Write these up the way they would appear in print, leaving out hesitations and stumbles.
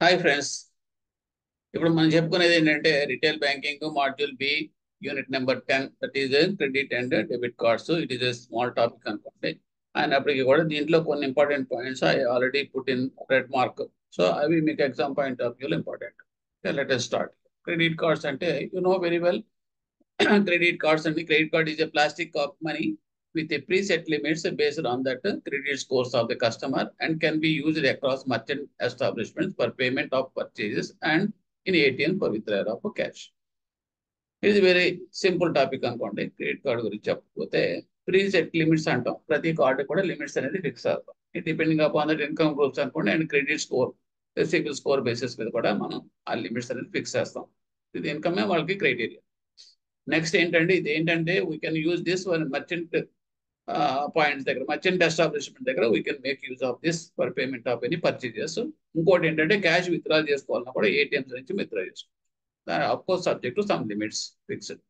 Hi friends. ఇప్పుడు మనం చెప్పుకునేది ఏంటంటే retail banking module B unit number 10, that is credit and debit cards. It is a small topic అనుకోండి. అయినప్పటికీ కూడా దీంట్లో కొన్ని important points I already put in red mark. So అవి మీకు ఎగ్జామ్ పాయింట్ ఆఫ్ వ్యూలో important. Let us start. Credit cards అంటే you know very well. Credit cards and the credit card is a plastic of money with a preset limits based on that credit scores of the customer and can be used across merchant establishments for payment of purchases and in ATM for withdrawal of cash. ఇది very simple topic అనుకోండి. Credit card గురించి చెప్పకపోతే preset limits అంటాం. ప్రతి card కూడా limits అనేది fix అవుతాం. ఇది depending upon that income groups అనుకోండి and credit score, CIBIL score basis మీద కూడా మనం ఆ లిమిట్స్ అనేది ఫిక్స్ చేస్తాం. ఇది ఇన్కమే వాళ్ళకి క్రైటీరియా. నెక్స్ట్ ఏంటంటే ఇది ఏంటంటే we can use this one merchant points దగ్గర, మర్చెంట్ ఎస్టాబ్లిష్మెంట్ దగ్గర we can make use of this for payment of any purchases. ఇంకోటి ఏంటంటే క్యాష్ విత్డ్రా చేసుకోవాలన్నా కూడా ఏటీఎంస్ నుంచి విత్డ్రా చేసుకోవాలి. Of course subject to some limits fixed.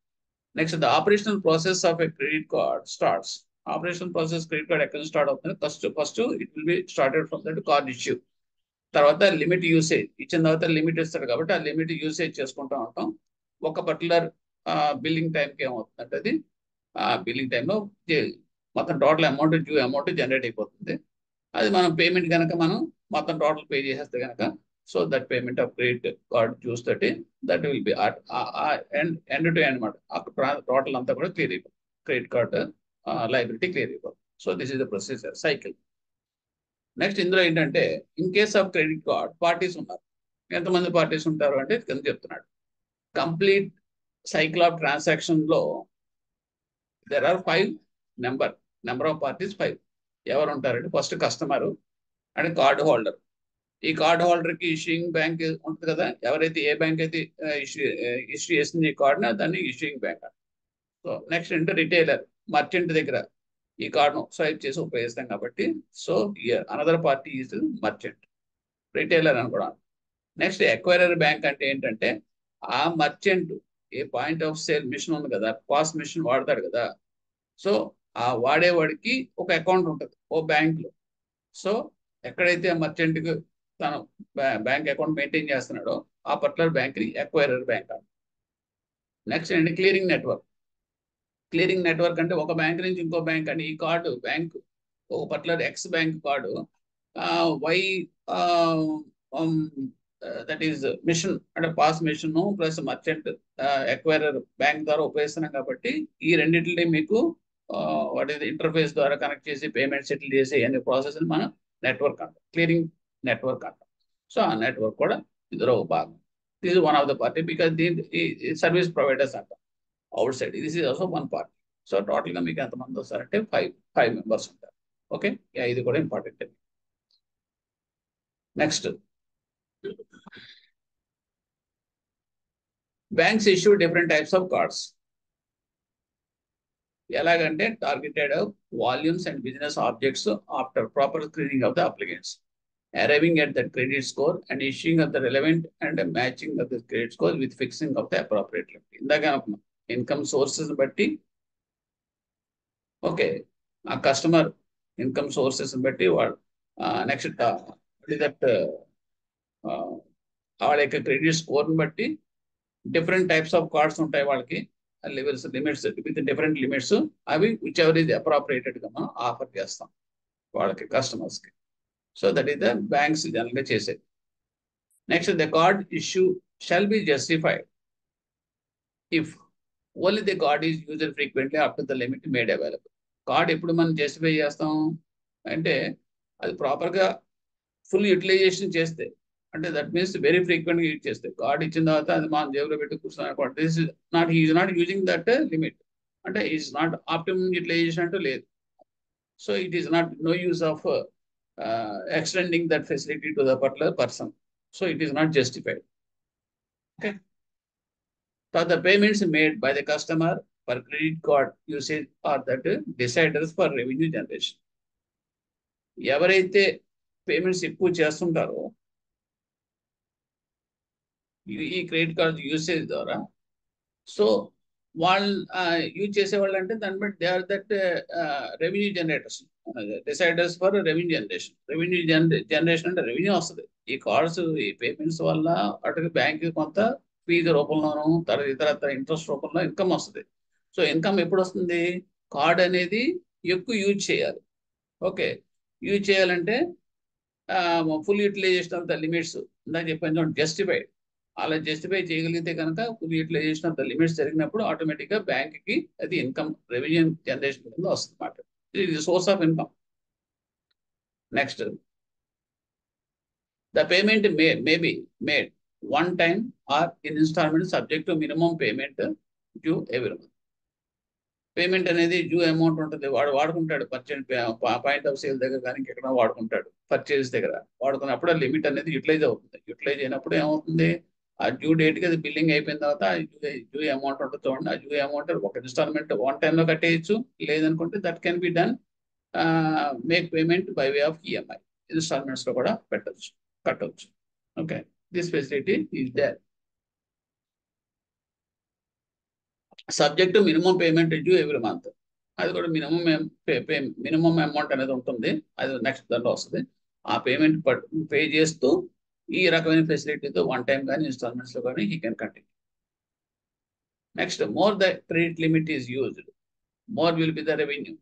Next the operational process of a credit card starts. Operational process credit card ఎక్కడ start అవుతుంది? First it will be started from that card issue. తర్వాత limit usage ఇచ్చిన తర్వాత limit ఇస్తాడు కాబట్టి ఆ limit usage చేసుకుంటూ ఉంటాం. ఒక పర్టికులర్ బిల్లింగ్ టైంకి ఏమవుతుందంటే అది బిల్లింగ్ టైంలో మొత్తం total amount due amount generate అయిపోతుంది. అది మనం పేమెంట్ కనుక మనం మొత్తం టోటల్ పే చేసేస్తే కనుక so that payment of credit card dues that will be end to end అనమాట. అక్కడ టోటల్ అంతా కూడా క్లియర్ అయిపోతుంది. క్రెడిట్ కార్డ్ లైబిలిటీ క్లియర్ అయిపోతుంది. So this is the procedure cycle. Next ఇందులో ఏంటంటే in case of credit card parties ఉన్నారు. ఎంతమంది పార్టీస్ ఉంటారు అంటే కింద చెప్తున్నాడు. కంప్లీట్ cycle of transaction లో there are 5 number of parties 5. ఎవరు ఉంటారంటే first customer and card holder. ఈ కార్డ్ హోల్డర్ కి ఇష్యూయింగ్ బ్యాంక్ ఉంటుంది కదా. ఎవరైతే ఏ బ్యాంక్ అయితే ఇష్యూ చేసింది ఈ కార్డున దాన్ని ఇష్యూయింగ్ బ్యాంక్. సో నెక్స్ట్ అంటే రిటైలర్, మర్చెంట్ దగ్గర ఈ కార్డును స్వైప్ చేసి ఉపయోగిస్తాం కాబట్టి so another party is merchant, retailer అని కూడా. నెక్స్ట్ ఎక్వైరర్ బ్యాంక్ అంటే ఏంటంటే ఆ merchant a point of sale machine ఉంది కదా, పాస్ మిషన్ వాడతాడు కదా. సో ఆ వాడేవాడికి ఒక అకౌంట్ ఉంటుంది ఓ బ్యాంక్ లో. సో ఎక్కడైతే మర్చెంట్ కి తను బ్యాంక్ అకౌంట్ మెయింటైన్ చేస్తున్నాడో ఆ పర్టికులర్ బ్యాంక్ ని ఎక్వైరర్ బ్యాంక్ అంట. నెక్స్ట్ అండి క్లియరింగ్ నెట్వర్క్. క్లియరింగ్ నెట్వర్క్ అంటే ఒక బ్యాంక్ నుంచి ఇంకో బ్యాంక్ అని ఈ కార్డు బ్యాంక్ ఒక particular X bank card Y that is machine అంటే POS machine plus merchant acquirer bank ద్వారా ఉపయోగిస్తున్నాం కాబట్టి ఈ రెండింటిని మీకు వాట్ ఈస్ ఇంటర్ఫేస్ ద్వారా కనెక్ట్ చేసి పేమెంట్ సెటిల్ చేసి అనే ప్రాసెస్ మనం నెట్వర్క్ అంటాం, క్లియరింగ్ నెట్వర్క్ అంటాం. సో ఆ నెట్వర్క్ కూడా ఇందులో ఒక భాగం. This is one of the party because దీని సర్వీస్ ప్రొవైడర్స్ అంటాం out side. This is also one party. So total గా మీకు ఎంతమంది వస్తారంటే 5 మెంబర్స్ ఉంటారు. ఓకే, ఇది కూడా important. Next banks issue different types of cards. ఎలాగంటే targeted volumes and business objects after proper screening of the applicants, arriving at the credit score and issuing of the relevant and matching of the credit score with fixing of the appropriate limit. ఇందాక income sources బట్టి okay ఆ customer income sources బట్టి వాడు next that వాళ్ళ యొక్క credit స్కోర్ని బట్టి different types of cards ఉంటాయి వాళ్ళకి. Levels limits with different limits అవి విచ్ ఎవర్ ఈజ్ అప్రాప్రియేటెడ్ గా మనం ఆఫర్ చేస్తాం వాళ్ళకి కస్టమర్స్ కి. So that is the banks general గా చేసేది. Next the card issue shall be justified if only the card is used frequently up to the limit made available. Card ఎప్పుడు మనం justify చేస్తాం అంటే అది ప్రాపర్ గా ఫుల్ యూటిలైజేషన్ చేస్తే, అంటే దట్ మీన్స్ వెరీ ఫ్రీక్వెంట్ గా యూజ్ చేస్తే. కార్డ్ ఇచ్చిన తర్వాత అది మనం జేబులో పెట్టి కూర్చున్నాం, this is not using that limit, అంటే ఈజ్ నాట్ ఆప్టిమమ్ యూటిలైజేషన్ అంటూ లేదు. So it is not no use of extending that facility to the particular person. So it is not justified. Okay. So the payments made by the customer for credit card usage are that deciders for revenue generation. ఎవరైతే payments ఎక్కువ చేస్తుంటారో ఈ credit card usage ద్వారా, so వాళ్ళు use చేసేవాళ్ళు అంటే దాన్ని బట్టి they are that revenue generators, deciders for revenue generation. Revenue generation అంటే రెవెన్యూ వస్తుంది. ఈ కార్డ్స్ ఈ పేమెంట్స్ వల్ల అటు బ్యాంక్ కొంత ఫీజు రూపంలోనూ తర్వాత ఇతర ఇంట్రెస్ట్ రూపంలో ఇన్కమ్ వస్తుంది. సో ఇన్కమ్ ఎప్పుడు వస్తుంది? కార్డ్ అనేది ఎక్కువ యూజ్ చేయాలి. ఓకే, యూజ్ చేయాలంటే full utilisation of the limits ఇందాక చెప్పాను జస్టిఫైడ్. అలా జస్టిఫై చేయగలిగితే కనుక full utilisation of the limits జరిగినప్పుడు ఆటోమేటిక్గా బ్యాంక్కి అది ఇన్కమ్ రెవెన్యూ జనరేషన్ కింద వస్తుంది అన్నమాట. ఇది source of income. Next, the payment may be made one time or in installment subject to minimum payment due every month. Payment అనేది డ్యూ అమౌంట్ ఉంటుంది. వాడు వాడుకుంటాడు పర్చేజ్ పాయింట్ ఆఫ్ సేల్ దగ్గర కానీ ఎక్కడ వాడుకుంటాడు, పర్చేజ్ దగ్గర వాడుకున్నప్పుడు ఆ లిమిట్ అనేది యూటిలైజ్ అవుతుంది. యూటిలైజ్ అయినప్పుడు ఏమవుతుంది? ఆ డ్యూ డేట్కి అది బిల్లింగ్ అయిపోయిన తర్వాత డ్యూ అమౌంట్ ఉంటుంది చూడండి. ఆ డ్యూ అమౌంట్ ఒక ఇన్స్టాల్మెంట్ వన్ టైంలో కట్టేయచ్చు. లేదనుకుంటే that can be done make payment by way of EMI. ఇన్స్టాల్మెంట్స్లో కూడా కట్టవచ్చు. Okay, this facility is there. Subject to minimum payment due every month. అది కూడా మినిమం అమౌంట్ అనేది ఉంటుంది. అది నెక్స్ట్ దాంట్లో వస్తుంది. ఆ పేమెంట్ పే చేస్తూ ఈ రకమైన ఫెసిలిటీతో వన్ టైం కానీ ఇన్స్టాల్మెంట్స్లో కానీ he can continue. Next, more the credit limit is used, more will be the revenue,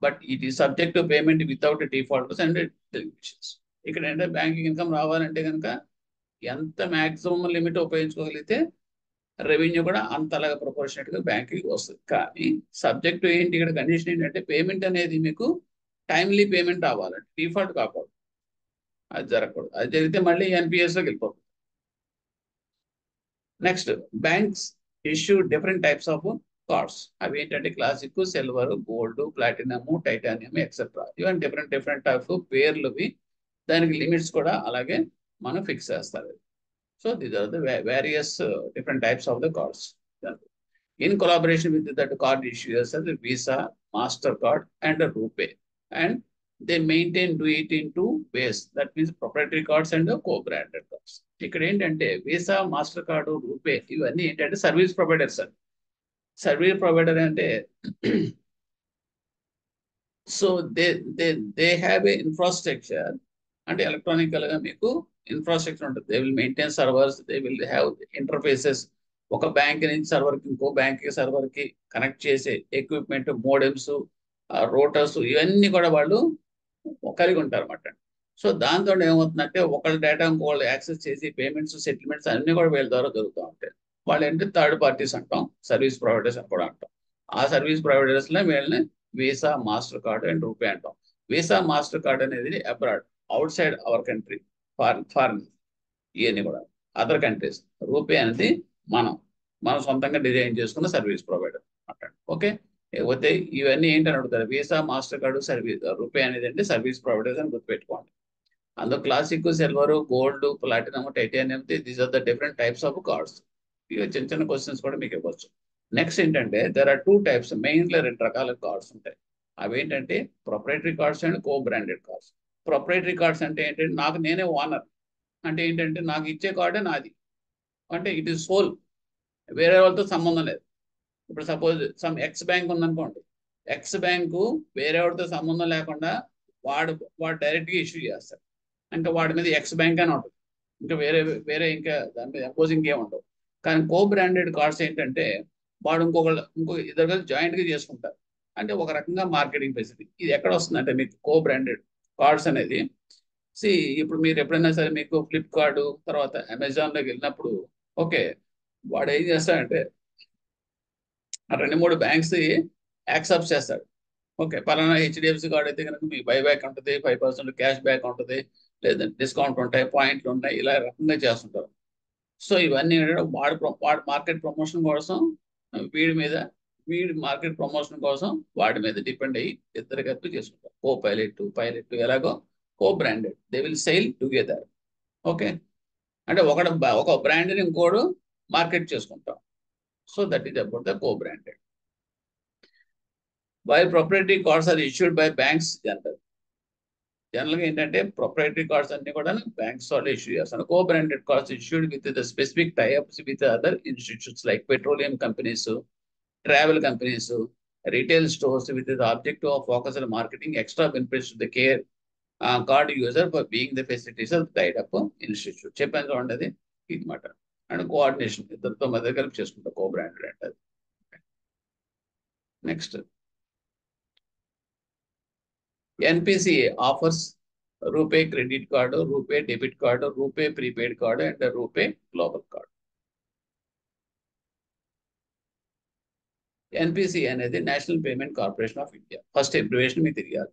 but it is subject to payment without defaults and delimitations. ఇక్కడ ఏంటంటే బ్యాంకింగ్ ఇన్కమ్ రావాలంటే కనుక ఎంత మ్యాక్సిమం లిమిట్ ఉపయోగించుకోగలిగితే రెవెన్యూ కూడా అంతలాగా ప్రపోర్షనేట్ గా banking వస్తుంది. కానీ సబ్జెక్ట్ ఏంటి ఇక్కడ కండిషన్ ఏంటంటే పేమెంట్ అనేది మీకు టైమ్లీ పేమెంట్ అవ్వాలంటే డిఫాల్ట్ కాకూడదు. అది జరగకూడదు. అది జరిగితే మళ్ళీ ఎన్పిఎస్ లోకి వెళ్ళిపోతుంది. Next, banks issue different types of cards. అవి ఏంటంటే classic, silver, gold, platinum, titanium etcetera. ఇవన్నీ డిఫరెంట్ టైప్స్ పేర్లువి. దానికి లిమిట్స్ కూడా అలాగే మనం ఫిక్స్ చేస్తారు. So these are the various different types of the cards. In collaboration with the card issuers, the Visa, MasterCard, and the RuPay, and they maintain do it in two ways. That means proprietary cards and the co-branded cards. ఇక్కడ ఏంటంటే visa, Master card, RuPay ఇవన్నీ ఏంటంటే service providers. Service provider అంటే so they have a infrastructure. అంటే electronical గా మీకు infrastructure ఉంటుంది. They will maintain servers, they will have interfaces. ఒక బ్యాంక్ నుంచి సర్వర్కి ఇంకో బ్యాంక్ సర్వర్కి కనెక్ట్ చేసే ఎక్విప్మెంట్, మోడెమ్స్, రోటర్స్ ఇవన్నీ కూడా వాళ్ళు కలిగి ఉంటారు అన్నమాట. సో దాంతో ఏమవుతుందంటే ఒకళ్ళ డేటా ఇంకోళ్ళు యాక్సెస్ చేసి పేమెంట్స్, సెటిల్మెంట్స్ అన్ని కూడా వీళ్ళ ద్వారా జరుగుతూ ఉంటాయి. వాళ్ళు ఏంటి థర్డ్ పార్టీస్ అంటాం, సర్వీస్ ప్రొవైడర్స్ అని కూడా అంటాం. ఆ సర్వీస్ ప్రొవైడర్స్లో వీళ్ళని visa, Master card and RuPay అంటాం. వీసా, మాస్టర్ కార్డ్ అనేది abroad, out side our country, foreign ఇవన్నీ కూడా అదర్ కంట్రీస్. రూపే అనేది మనం సొంతంగా డిజైన్ చేసుకున్న సర్వీస్ ప్రొవైడర్ అంటాడు. ఓకే, లేకపోతే ఇవన్నీ ఏంటని అడుగుతారు. Visa, Master card, service. RuPay అనేది అంటే సర్వీస్ ప్రొవైడర్స్ అని గుర్తుపెట్టుకోండి. అందులో classic, silver, gold, platinum, titanium, these are the different types of cards. ఇక చిన్న క్వశ్చన్స్ కూడా మీకు ఇవ్వచ్చు. నెక్స్ట్ ఏంటంటే దెర్ ఆర్ టూ టైప్స్, మెయిన్గా 2 రకాల కార్డ్స్ ఉంటాయి. అవి ఏంటంటే proprietary cards and co branded cards. Proprietary cards అంటే ఏంటంటే నాకు నేనే ఓనర్. అంటే ఏంటంటే నాకు ఇచ్చే కార్డే నాది. అంటే ఇట్ ఈస్ సోల్, వేరే వాళ్ళతో సంబంధం లేదు. ఇప్పుడు సపోజ్ సమ్ ఎక్స్ బ్యాంక్ ఉందనుకోండి, ఎక్స్ బ్యాంకు వేరే వాడితో సంబంధం లేకుండా వాడు డైరెక్ట్గా ఇష్యూ చేస్తాడు. అంటే వాడి మీద ఎక్స్ బ్యాంక్ అని ఉంటుంది. ఇంకా వేరే ఇంకా దాని మీద అపోజింగ్ ఏమి ఉండవు. కానీ కో బ్రాండెడ్ కార్డ్స్ ఏంటంటే వాడు ఇంకో ఇద్దరు కలిసి జాయింట్గా చేసుకుంటారు. అంటే ఒక రకంగా మార్కెటింగ్ ఫెసిలిటీ. ఇది ఎక్కడ వస్తుందంటే మీకు కో బ్రాండెడ్ కార్డ్స్ అనేది ఇప్పుడు మీరు ఎప్పుడైనా సరే మీకు ఫ్లిప్కార్ట్ తర్వాత అమెజాన్లోకి వెళ్ళినప్పుడు ఓకే, వాడు ఏం చేస్తాడంటే 2-3 బ్యాంక్స్ యాక్సెప్ట్ చేస్తాడు. ఓకే, పలానా హెచ్డిఎఫ్సి కార్డ్ అయితే కనుక మీకు బైబ్యాక్ ఉంటుంది, 5% క్యాష్ బ్యాక్ ఉంటుంది, లేదంటే డిస్కౌంట్ ఉంటాయి, పాయింట్లు ఉంటాయి, ఇలా రకంగా చేస్తుంటారు. సో ఇవన్నీ వాడి మార్కెట్ ప్రమోషన్ కోసం వీడి మార్కెట్ ప్రమోషన్ కోసం వాడి మీద డిపెండ్ అయ్యి ఇద్దరు కలిపి చేసుకుంటారు. కో పైలట్ ఎలాగో co branded, they will sale together. Okay, అంటే ఒక బ్రాండ్ని ఇంకోడు మార్కెట్ చేసుకుంటాం. So that is about the co branded. While proprietary cards are issued by banks జనరల్గా ఏంటంటే ప్రొప్రైటరీ కార్డ్స్ అన్ని కూడా బ్యాంక్స్ వాళ్ళు ఇష్యూ చేస్తారు. Co branded cards issued with the specific types with other institutes like petroleum companies, travel companies, retail stores with the objective of focus on marketing extra benefits to the care card user for being the facilities of tied up institute. చెప్పాను చూడండి, అది ఇది మాట. And coordination ఇద్దరితో మధ్య కలిపి చేసుకుంటాం, కో branded అంటే అది. Next, NPCA offers RuPay credit card, RuPay debit card, RuPay prepaid card and RuPay global card. NPCA అనేది national payment corporation of India. First abbreviation మీకు తెలియాలి.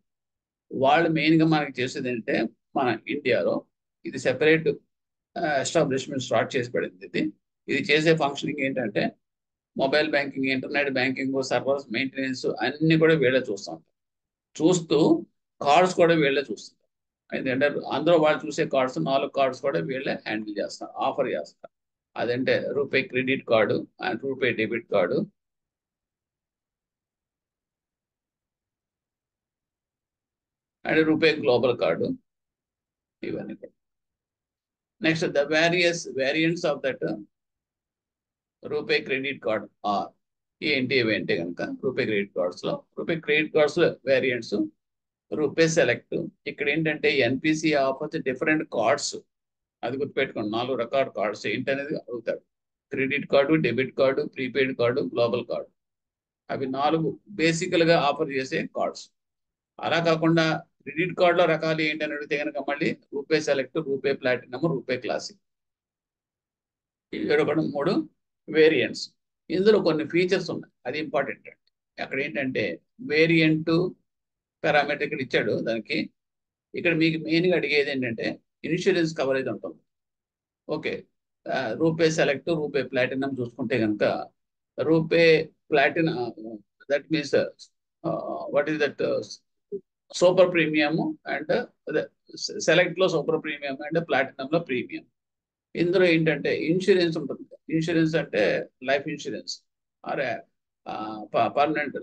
వాళ్ళు మెయిన్గా మనకి చేసేది ఏంటంటే, మన ఇండియాలో ఇది సెపరేట్ ఎస్టాబ్లిష్మెంట్ స్టార్ట్ చేసి పడింది. ఇది చేసే ఫంక్షనింగ్ ఏంటంటే, mobile banking, internet banking, servers maintenance అన్ని కూడా వీళ్ళే చూస్తూ ఉంటారు. చూస్తూ కార్డ్స్ కూడా వీళ్ళే చూస్తారు. ఎందుకంటే అందరూ వాళ్ళు చూసే కార్డ్స్ 4 కార్డ్స్ కూడా వీళ్ళే హ్యాండిల్ చేస్తారు, ఆఫర్ చేస్తారు. అదంటే RuPay credit card and RuPay debit card, and RuPay global card, ఇవన్నీ కూడా. Next, the variants of that RuPay credit card or ఏంటి అంటే కనుక, రూపే క్రెడిట్ కార్డ్స్ లో వేరియంట్స్ రూపే సెలెక్ట్. ఇక్కడ ఏంటంటే ఎన్పిసి ఆఫర్స్ డిఫరెంట్ కార్డ్స్, అది గుర్తుపెట్టుకోండి. 4 రకాల కార్డ్స్ ఏంటనేది అడుగుతాడు. Credit card, debit card, prepaid card, global card. అవి 4 బేసికల్ గా ఆఫర్ చేసే కార్డ్స్. అలా కాకుండా క్రెడిట్ కార్డులో రకాలు ఏంటని అడిగితే కనుక మళ్ళీ RuPay select, RuPay platinum, RuPay classic. ఇవి కూడా 3 వేరియంట్స్. ఇందులో కొన్ని ఫీచర్స్ ఉన్నాయి, అది ఇంపార్టెంట్ అండి. అక్కడ ఏంటంటే వేరియంట్ పారామీటర్ ఇక్కడ ఇచ్చాడు దానికి. ఇక్కడ మీకు మెయిన్గా అడిగేది ఏంటంటే ఇన్సూరెన్స్ కవరేజ్ ఉంటుంది. Okay, RuPay select, RuPay platinum చూసుకుంటే కనుక RuPay platinum that means what is that super premium and select లో సూపర్ ప్రీమియం అండ్ ప్లాటినం లో ప్రీమియం. ఇందులో ఏంటంటే ఇన్సూరెన్స్ ఉంటుంది. ఇన్సూరెన్స్ అంటే life insurance or permanent,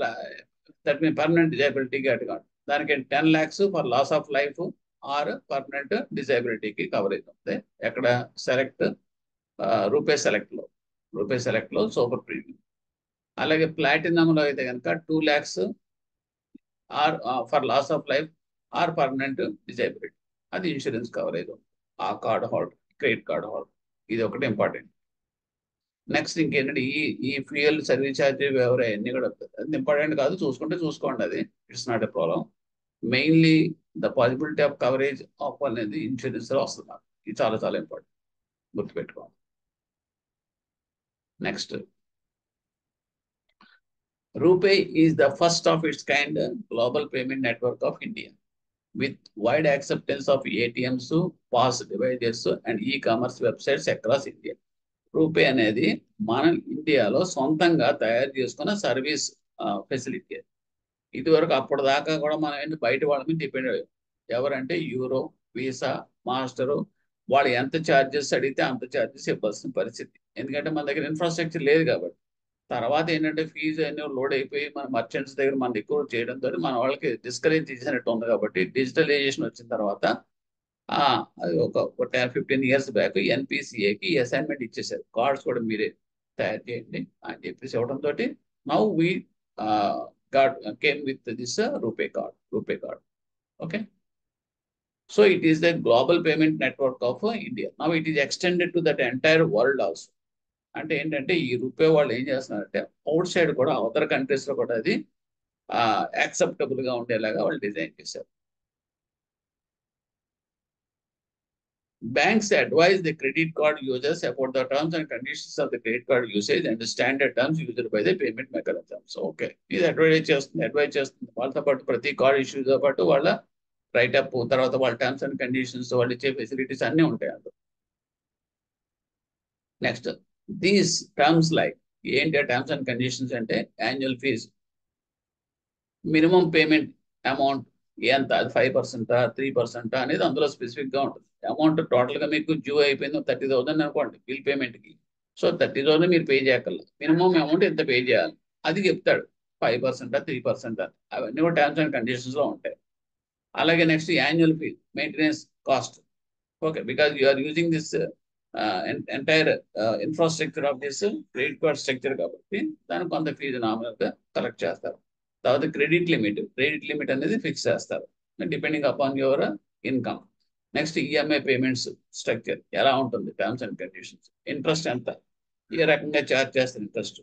that mean permanent డిజేబిలిటీకి అటుగా. దానికి 10 lakhs for loss of life or permanent డిజేబిలిటీకి కవరేజ్ ఉంది. ఎక్కడ సెలెక్ట్ రూపే సెలెక్ట్ లో సూపర్ ప్రీమియం. అలాగే ప్లాటినంలో అయితే కనుక 2 lakhs or for loss of life or permanent disability, అది ఇన్సూరెన్స్ కవరేజ్ ఉంది ఆ card holder, credit card holder. ఇది ఒకటి ఇంపార్టెంట్. నెక్స్ట్ ఇంకేంటంటే ఈ ఫ్యూయల్ సర్వీస్ ఛార్జ్ ఎవరు అన్ని కూడా అది ఇంపార్టెంట్ కాదు, చూసుకోండి, అది it's not a problem. Mainly the possibility of coverage of అనేది ఇన్సూరెన్స్ లో వస్తున్నారు. ఇది చాలా చాలా ఇంపార్టెంట్, గుర్తుపెట్టుకోండి. Next, RuPay is the first of its kind global payment network of India with wide acceptance of ATMs, POS devices and e-commerce websites across India. RuPay అనేది మన ఇండియాలో సొంతంగా తయారు చేసుకున్న సర్వీస్ ఫెసిలిటీ. ఇదివరకు అప్పటిదాకా కూడా మనం ఏంటి బయట వాళ్ళ మీద డిపెండ్ అయ్యాం. ఎవరంటే యూరో, వీసా, మాస్టరు, వాళ్ళు ఎంత ఛార్జెస్ అడిగితే అంత ఛార్జెస్ ఇవ్వాల్సిన పరిస్థితి. ఎందుకంటే మన దగ్గర ఇన్ఫ్రాస్ట్రక్చర్ లేదు కాబట్టి. తర్వాత ఏంటంటే ఫీజు అన్ని లోడ్ అయిపోయి మన మర్చెంట్స్ దగ్గర మనం ఎక్కువ చేయడంతో మన వాళ్ళకి డిస్కరేజ్ చేసినట్టు ఉంది. కాబట్టి డిజిటలైజేషన్ వచ్చిన తర్వాత అది ఒక 10-15 years బ్యాక్ ఎన్పిసిఏకి అసైన్మెంట్ ఇచ్చేసారు, కార్డ్స్ కూడా మీరే తయారు చేయండి అని చెప్పేసి ఇవ్వడంతో now we came with this RuPay card. Okay, so it is the global payment network of India. Now it is extended to that entire world also. అంటే ఏంటంటే ఈ రూపే వాళ్ళు ఏం చేస్తున్నారంటే అవుట్ సైడ్ కూడా అదర్ కంట్రీస్ లో కూడా అది యాక్సెప్టబుల్ గా ఉండేలాగా వాళ్ళు డిజైన్ చేశారు. Banks advise the credit card users about the terms and conditions of the credit card usage and the standard terms used by the payment mechanisms. Okay, ఇది advise చేస్తుంది. వాళ్ళతో పాటు ప్రతి కార్డ్ ఇష్యూతో పాటు వాళ్ళ రైటప్, తర్వాత వాళ్ళ టర్మ్స్ అండ్ కండిషన్స్, వాళ్ళు ఇచ్చే ఫెసిలిటీస్ అన్నీ ఉంటాయి అందులో. నెక్స్ట్, దీస్ టర్మ్స్ లైక్ ఏంటి టర్మ్స్ అండ్ కండిషన్స్ అంటే annual fee, minimum payment amount ఎంత, అది 5% 3% అనేది అందులో స్పెసిఫిక్ గా ఉంటుంది. అమౌంట్ టోటల్ గా మీకు డ్యూ అయిపోయింది 30,000 అనుకోండి బిల్ పేమెంట్ కి. సో 30,000 మీరు పే చేయగలరు, మినిమం అమౌంట్ ఎంత పే చేయాలి అది చెప్తాడు. 5% 3% అని, అవన్నీ కూడా టర్మ్స్ అండ్ కండిషన్స్ లో ఉంటాయి. అలాగే next annual fee, maintenance cost. Okay, because you are using this entire infrastructure of this credit card structure కాబట్టి దానికి కొంత ఫీజు నామినల్ గా కలెక్ట్ చేస్తారు. తర్వాత క్రెడిట్ లిమిట్ అనేది ఫిక్స్ చేస్తారు depending upon your income. Next EMI payments structure ఎలా ఉంటుంది, టర్మ్స్ అండ్ కండిషన్స్, ఇంట్రెస్ట్ ఎంత, ఏ రకంగా ఛార్జ్ చేస్తారు interest,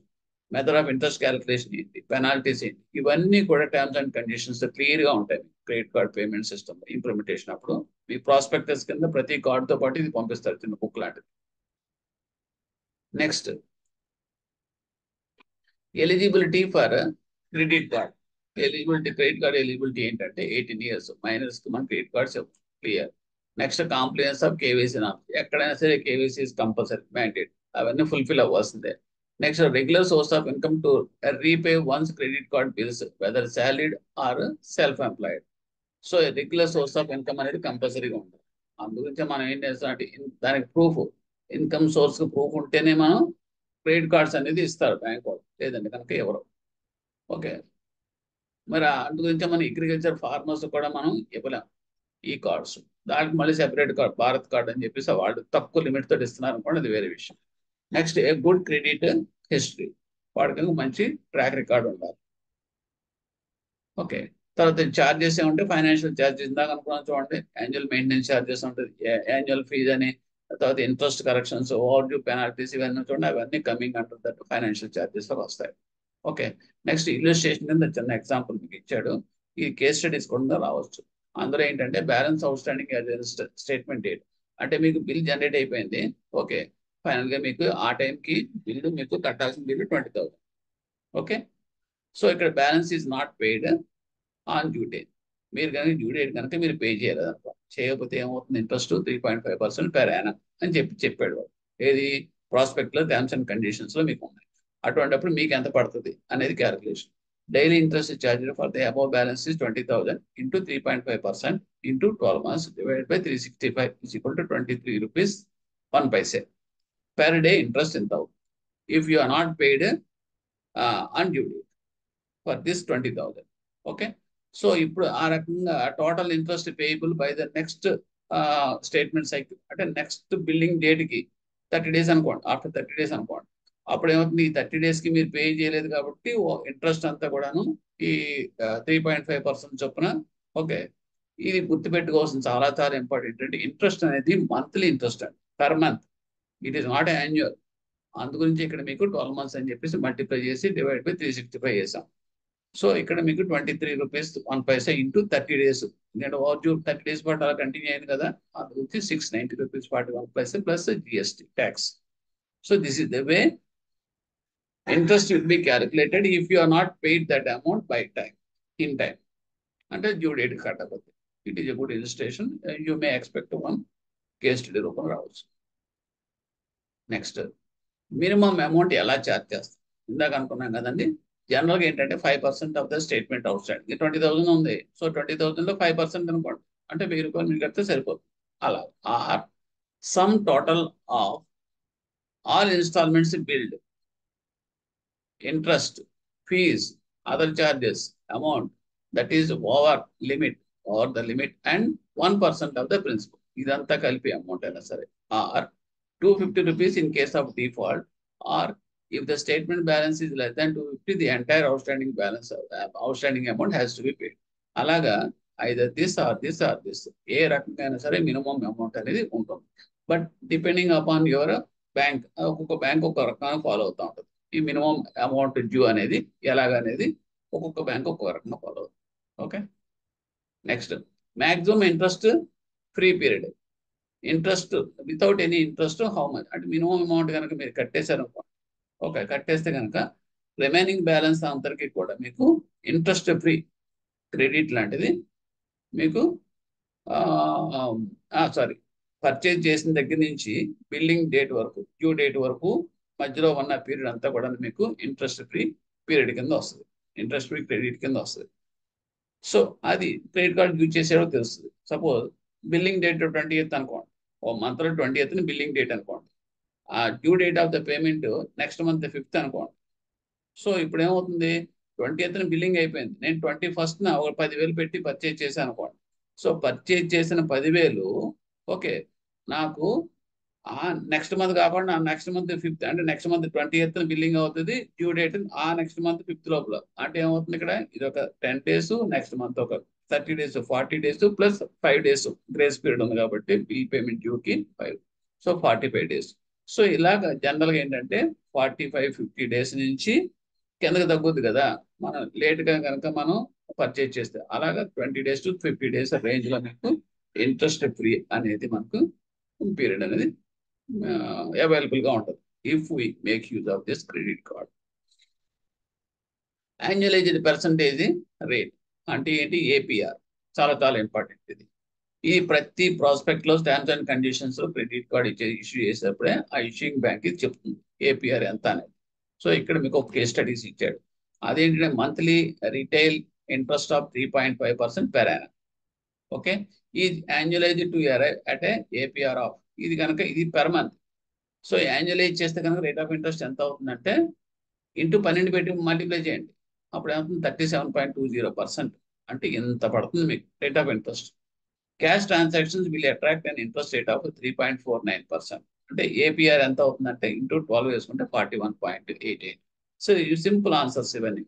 method of interest calculation ఏంటి, పెనాల్టీస్ ఏంటి, ఇవన్నీ కూడా టర్మ్స్ అండ్ కండిషన్స్ క్లియర్గా ఉంటాయి credit card payment system implementation అప్పుడు. మీ ప్రాస్పెక్టస్ కింద ప్రతి కార్డుతో పాటు ఇది పంపిస్తారు, చిన్న బుక్ లాంటిది. Next eligibility for credit card. Credit card eligibility ఏంటంటే 18 years మైనర్స్ కి మన credit cards clear. Next compliance of KYC ఎక్కడైనా సరే కేవైసీ ఇస్ కంపల్సరీ మ్యాండేట్, అవన్నీ ఫుల్ఫిల్ అవ్వాల్సిందే. నెక్స్ట్ regular source of income to repay one's credit card bills whether salaried or self employed. So regular source of income అనేది కంపల్సరీగా ఉంటుంది. అందుగురించి మనం ఏం చేస్తామంటే దానికి ప్రూఫ్, ఇన్కమ్ సోర్స్ ప్రూఫ్ ఉంటేనే మనం క్రెడిట్ కార్డ్స్ అనేది ఇస్తారు బ్యాంక్ వాళ్ళు, లేదండి కనుక ఎవరు. ఓకే, మరి అందు గురించి మన అగ్రికల్చర్ ఫార్మర్స్ కూడా మనం ఇవ్వలేం ఈ కార్డ్స్. దానికి మళ్ళీ సెపరేట్ కార్డ్, భారత్ కార్డ్ అని చెప్పేసి వాళ్ళు తక్కువ లిమిట్ తోటి ఇస్తున్నారు అనుకోండి, అది వేరే విషయం. Next a good credit history, వాడికి మంచి ట్రాక్ రికార్డ్ ఉండాలి. ఓకే, తర్వాత ఛార్జెస్ ఏమంటే ఫైనాన్షియల్ ఛార్జెస్ ఇందాక అనుకున్నాం చూడండి, యాన్యువల్ మెయింటెనెన్స్ ఛార్జెస్ ఉంటుంది, యాన్యువల్ ఫీజ్ అని, తర్వాత interest corrections, over due penalties, ఇవన్నీ చూడండి, అవన్నీ కమింగ్ అంటారు దట్ ఫైనాన్షియల్ ఛార్జెస్ లో వస్తాయి. ఓకే, నెక్స్ట్ ఇల్లుస్ట్రేషన్ కింద చిన్న ఎగ్జాంపుల్ మీకు ఇచ్చాడు, ఈ కేస్ స్టడీస్ కూడా రావచ్చు. అందులో ఏంటంటే balance out standing statement date, అంటే మీకు బిల్ జనరేట్ అయిపోయింది. ఓకే, ఫైనల్ గా మీకు ఆ టైంకి బిల్లు మీకు కట్టాల్సిన బిల్లు 20,000. ఓకే, సో ఇక్కడ balance is not paid on due date. మీరు కనుక డ్యూ డేట్ కనుక మీరు పే చేయలేదు అనుకో, చేయకపోతే ఏమవుతుంది, ఇంట్రెస్ట్ 3.5% పెర్ యానం అని చెప్పాడు వాడు. ఏది ప్రాస్పెక్ట్ లో టర్మ్స్ అండ్ కండిషన్స్ లో మీకు ఉన్నాయి. అటువంటిప్పుడు మీకు ఎంత పడుతుంది అనేది calculation. Daily interest charge for the above balance is 20,000 into 3.5% into 12 months divided by 365 is equal to 23 rupees 1 paise per day. Interest ఎంత అవుతుంది if you are not paid on due date for this 20,000. Okay, so ఇప్పుడు ఆ రకంగా total interest payable by the next statement cycle, అంటే next billing date కి 30 days అనుకోండి, after 30 days అనుకోండి. అప్పుడు ఏమవుతుంది, ఈ 30 days కి మీరు పే చేయలేదు కాబట్టి ఇంట్రెస్ట్ అంతా కూడాను ఈ 3.5% చొప్పున. ఓకే, ఇది గుర్తుపెట్టుకోవాల్సిన చాలా చాలా ఇంపార్టెంట్. అంటే ఇంట్రెస్ట్ అనేది మంత్లీ ఇంట్రెస్ట్ అండి, per month, it is not annual. అందు గురించి ఇక్కడ మీకు 12 months అని చెప్పేసి మల్టిప్లై చేసి డివైడ్ బై 365 చేసాం. సో ఇక్కడ మీకు 23 rupees 1 paise ఇంటూ 30 days, నేను ఓవర్ డ్యూ 30 days పాటు అలా కంటిన్యూ అయింది కదా, అందు గురించి 690 rupees 41 paise plus GST tax. So this is the way interest will be calculated if you are not paid that amount by time, in time. అంటే due date కట్టకపోతే. It is a good illustration, you may expect one case study రూపం రావచ్చు. Next minimum amount ఎలా charge చేస్తాం, ఇందాక అనుకున్నాం కదండి. జనరల్గా ఏంటంటే 5% of the statement out standing 20,000 ఉంది. సో 20,000 లో 5% అనుకోండి, అంటే 1,000 రూపాయలు మీకు కడితే సరిపోతుంది. అలా or sum total of all instalments billed, interest, fees, other charges, amount that is over limit or the limit and 1% of the principal. ఇదంతా కలిపి అమౌంట్ అయినా సరే. Or 250 rupees in case of default, or if the statement balance is less than 250, the entire outstanding amount has to be paid. అలాగా either this or this or this, ఏ రకంగా అయినా సరే minimum amount అనేది ఉంటుంది. But depending upon your bank, ఒక్కొక్క bank ఒక్కొక్క రకంగా follow అవుతూ ఉంటుంది. ఈ మినిమం అమౌంట్ డ్యూ అనేది ఎలాగనేది ఒక్కొక్క బ్యాంక్ ఒక్కొక్క రకంగా ఫాలో అవుతుంది. Okay, next maximum interest free period, interest without any interest how much, అంటే మినిమం అమౌంట్ కనుక మీరు కట్టేశారు అనుకోండి. ఓకే, కట్టేస్తే కనుక రిమైనింగ్ బ్యాలెన్స్ అందరికీ కూడా మీకు ఇంట్రెస్ట్ ఫ్రీ క్రెడిట్ లాంటిది మీకు సారీ పర్చేజ్ చేసిన దగ్గర నుంచి బిల్లింగ్ డేట్ వరకు, డ్యూ డేట్ వరకు మధ్యలో ఉన్న పీరియడ్ అంతా కూడా మీకు ఇంట్రెస్ట్ ఫ్రీ పీరియడ్ కింద వస్తుంది, ఇంట్రెస్ట్ ఫ్రీ క్రెడిట్ కింద వస్తుంది. సో అది క్రెడిట్ కార్డ్ యూజ్ చేసేదో తెలుస్తుంది. సపోజ్ బిల్లింగ్ డేట్ 20th అనుకోండి, ఓ మంత్లో 20th బిల్లింగ్ డేట్ అనుకోండి, ఆ due date of the payment next month 5th అనుకోండి. సో ఇప్పుడు ఏమవుతుంది, 20th బిల్లింగ్ అయిపోయింది, నేను 21st ఒక 10,000 పెట్టి పర్చేజ్ చేశాను అనుకోండి. సో పర్చేజ్ చేసిన 10,000 ఓకే నాకు నెక్స్ట్ మంత్ కాకుండా నెక్స్ట్ మంత్ 5th, అంటే నెక్స్ట్ మంత్ 20th బిల్లింగ్ అవుతుంది, డ్యూ డేట్ ఆ నెక్స్ట్ మంత్ 5th లోపల. అంటే ఏమవుతుంది, ఇక్కడ ఇది ఒక 10 days, నెక్స్ట్ మంత్ ఒక 30 days 40 days plus 5 days grace period ఉంది కాబట్టి బిల్ పేమెంట్ డ్యూకి 5, సో 45 days. సో ఇలాగ జనరల్గా ఏంటంటే 45-50 days నుంచి కిందకి తగ్గుద్ది కదా, మనం లేట్గా కనుక మనం పర్చేజ్ చేస్తే. అలాగా 20 days to 50 days రేంజ్లో మీకు ఇంట్రెస్ట్ ఫ్రీ అనేది మనకు పీరియడ్ అనేది అవైలబుల్గా ఉంటుంది if we make use of this credit card. Annualised percentage rate అంటే ఏంటి? ఏపీఆర్. చాలా చాలా ఇంపార్టెంట్ ఇది. ఈ ప్రతి ప్రాస్పెక్ట్ లో టర్మ్స్ అండ్ కండిషన్స్ లో క్రెడిట్ కార్డ్ ఇష్యూ చేసేటప్పుడే ఆ ఇష్యూయింగ్ బ్యాంక్ ఇది చెప్తుంది ఏపీఆర్ ఎంత అనేది. సో ఇక్కడ మీకు ఒక కేస్ స్టడీస్ ఇచ్చాడు. అదేంటంటే monthly retail interest of 3.5% per annum. Okay, ఈ annualised to arrive at APR of, ఇది కనుక ఇది పెర్ మంత్. సో యాన్యువలైజ్ చేస్తే కనుక రేట్ ఆఫ్ ఇంట్రెస్ట్ ఎంత అవుతుందంటే ఇంటూ 12 పెట్టి మల్టిప్లై చేయండి, అప్పుడు ఏమవుతుంది? 37.20%. అంటే ఎంత పడుతుంది మీకు rate of interest. Cash transactions will attract and interest rate of 3.49%. అంటే ఏపీఆర్ ఎంత అవుతుందంటే ఇంటూ 12 వేసుకుంటే 41.88. సో ఈ సింపుల్ ఆన్సర్స్ ఇవన్నీ.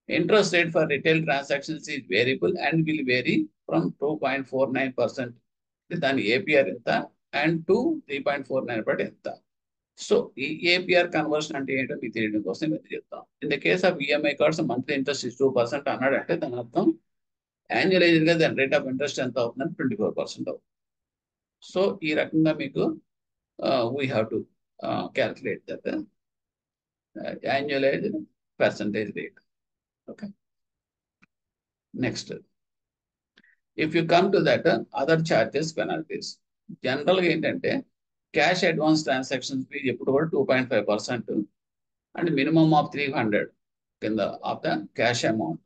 Interest rate for retail transactions is variable and will vary from 2.49%. దాని ఏపీఆర్ ఎంత అండ్ టు 3.49 బట్ ఎంత. So ఈ ఏపీఆర్ కన్వర్షన్ అంటే ఏంటో మీకు తెలియడం కోసం మేము చెప్తాం. In the case of EMI cards monthly interest 2% అన్నాడు అంటే దాని అర్థం యాన్యువలైజ్డ్ గా దాని రేట్ ఆఫ్ ఇంట్రెస్ట్ ఎంత అవుతుందంటే 24% అవుతుంది. సో ఈ రకంగా మీకు we have to calculate that annualised percentage rate. Okay, next if you come to that other charges penalties. జనరల్గా ఏంటంటే క్యాష్ అడ్వాన్స్ ట్రాన్సాక్షన్స్ ఫీజ్ ఎప్పుడు కూడా 2.5% అండ్ మినిమమ్ ఆఫ్ 300 కింద ఆఫ్ ద క్యాష్ అమౌంట్.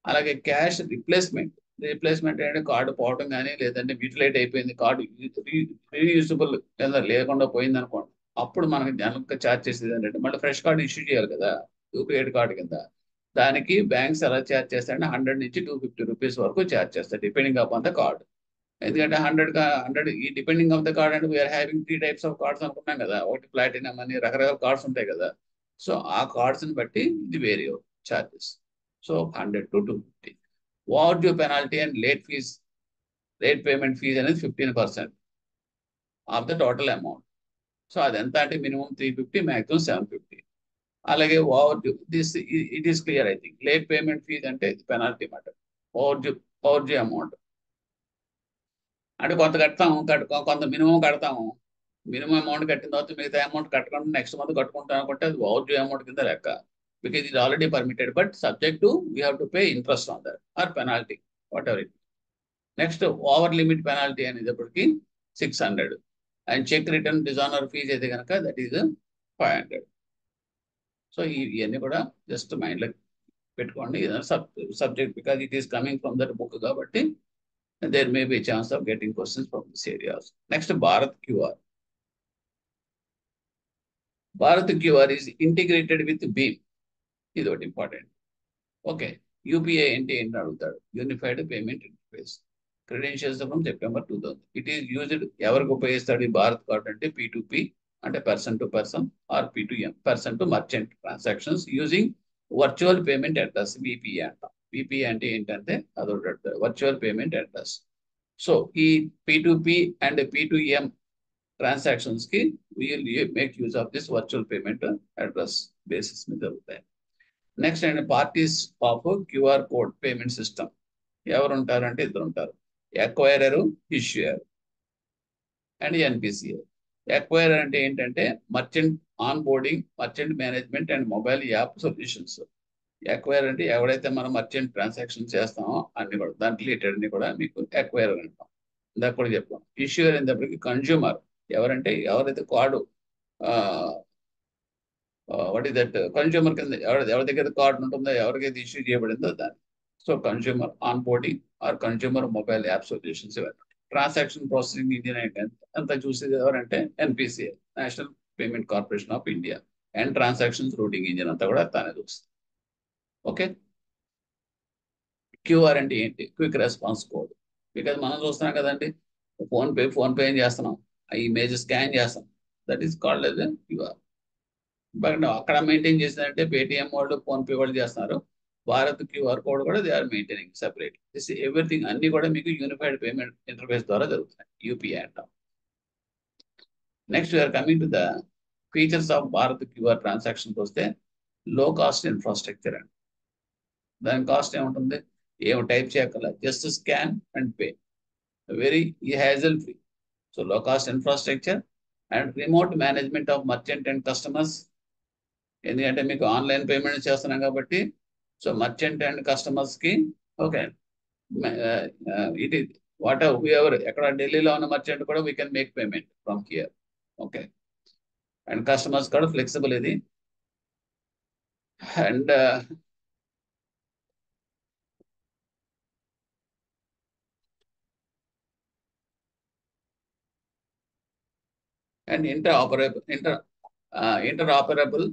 అలాగే క్యాష్ రిప్లేస్మెంట్ అంటే card పోవడం కానీ లేదంటే మ్యూటిలైట్ అయిపోయింది, కార్డు రీయూజబుల్ కింద లేకుండా పోయింది అనుకోండి, అప్పుడు మనకి జనరల్గా ఛార్జ్ చేసేది ఏంటంటే మళ్ళీ ఫ్రెష్ కార్డు ఇష్యూ చేయాలి కదా, డూప్లికేట్ కార్డు కింద. దానికి బ్యాంక్స్ ఎలా ఛార్జ్ చేస్తాయంటే 100 నుంచి 250 రూపీస్ వరకు ఛార్జ్ చేస్తారు డిపెండింగ్ అపాన్ ద కార్డ్. ఎందుకంటే 100 ఈ డిపెండింగ్ ఆఫ్ ద కార్డ్ అంటే we are having 3 types of cards అనుకున్నాం కదా, ఒకటి ప్లాటినం అని రకరకాల కార్డ్స్ ఉంటాయి కదా. సో ఆ కార్డ్స్ని బట్టి ఇది vary charges. So 100 to 250. Overdue penalty and late payment fees అనేది 15% of the total amount. So అది ఎంత అంటే మినిమం 350, మ్యాక్సిమం 750. అలాగే overdue it is clear. I think late payment fees అంటే పెనాల్టీ మాట. ఓవర్ డ్యూ అమౌంట్ అంటే కొంత కొంత మినిమం కడతాము, మినిమం అమౌంట్ కట్టిన తర్వాత మిగతా అమౌంట్ కట్టకుండా నెక్స్ట్ మంత్ కట్టుకుంటాం అనుకుంటే అది ఓవర్ డ్యూ అమౌంట్ కింద లెక్క. Because it is already permitted, but subject to we have to pay interest on that or penalty, whatever it is. Next, over limit penalty అనేటప్పటికి 600 and check return dishonor fees అయితే కనుక that is 500. So ఇవన్నీ కూడా just mind లో పెట్టుకోండి. Subject because it is coming from that book కాబట్టి there may be a chance of getting questions from this area also. Next, Bharat QR. Bharat QR is integrated with BHIM. ఇది ఒకటి important. Okay, UPI అంటే ఏంటి అడుగుతాడు. Unified payment interface. Credentials from September 2000. It is used ఎవరికి ఉపయోగిస్తాడు ఈ Bharat card అంటే P2P అంటే person to person are P2M person to merchant transactions using virtual payment address VPI అంటాం. విపిఐ అంటే ఏంటంటే అదొకటి వర్చువల్ పేమెంట్ అడ్రస్. సో ఈ P2P అండ్ P2M ట్రాన్సాక్షన్స్ కి make use of this virtual payment address basis మీద జరుగుతాయి. Next and parties of QR code payment system ఎవరు ఉంటారంటే ఇద్దరు ఉంటారు, ఎక్వైరరు, ఇష్యూయర్ అండ్ ఎన్పిసిఐ. ఎక్వైరర్ అంటే ఏంటంటే merchant on boarding, merchant management and mobile app solutions. Acquire అంటే ఎవరైతే మనం మర్చెంట్ ట్రాన్సాక్షన్ చేస్తామో అన్ని కూడా దాని రిలేటెడ్ అన్ని కూడా మీకు ఎక్వైరర్ అంటాం. ఇందాక కూడా చెప్పాం. ఇష్యూయర్ అనేటప్పటికి కన్జ్యూమర్, ఎవరంటే ఎవరైతే card what is that consumer కింద ఎవరి దగ్గర కార్డు ఉంటుందో ఎవరికైతే ఇష్యూ చేయబడిందో దాన్ని. So consumer onboarding or consumer mobile app solutions ఇవన్నీ. ట్రాన్సాక్షన్ ప్రాసెసింగ్ ఇంజిన్ అంతా చూసేది ఎవరంటే NPCI, National payment corporation of India. And transactions routing engine అంతా కూడా తానే చూస్తుంది. ఓకే, క్యూఆర్ అంటే ఏంటి? Quick response code. బికాజ్ మనం చూస్తున్నాం కదండి, ఫోన్ పే చేస్తున్నాం, ఆ ఇమేజ్ స్కాన్ చేస్తాం, that is called as QR. But అక్కడ మెయింటైన్ చేసిందంటే పేటిఎం వాళ్ళు, ఫోన్పే వాళ్ళు చేస్తున్నారు. భారత్ క్యూఆర్ కోడ్ కూడా they are maintaining separate. This everything అన్ని కూడా మీకు యూనిఫైడ్ పేమెంట్ ఇంటర్ఫేస్ ద్వారా జరుగుతున్నాయి, యూపీఐ అంటాం. Next we are coming to the features of Bharat QR ట్రాన్సాక్షన్కి వస్తే లో కాస్ట్ ఇన్ఫ్రాస్ట్రక్చర్ అండి. దాని కాస్ట్ ఏముంటుంది, ఏమి టైప్ చేయక్కల, just scan and pay, very hassle free. So low cost infrastructure and remote management of merchant and customers. ఎందుకంటే మీకు online payment చేస్తున్నాం కాబట్టి, సో మర్చెంట్ అండ్ కస్టమర్స్కి okay it is whatever ఎక్కడ ఢిల్లీలో ఉన్న మర్చెంట్ కూడా we can make payment from here. Okay, and customers కూడా ఫ్లెక్సిబుల్ ఇది. And and interoperable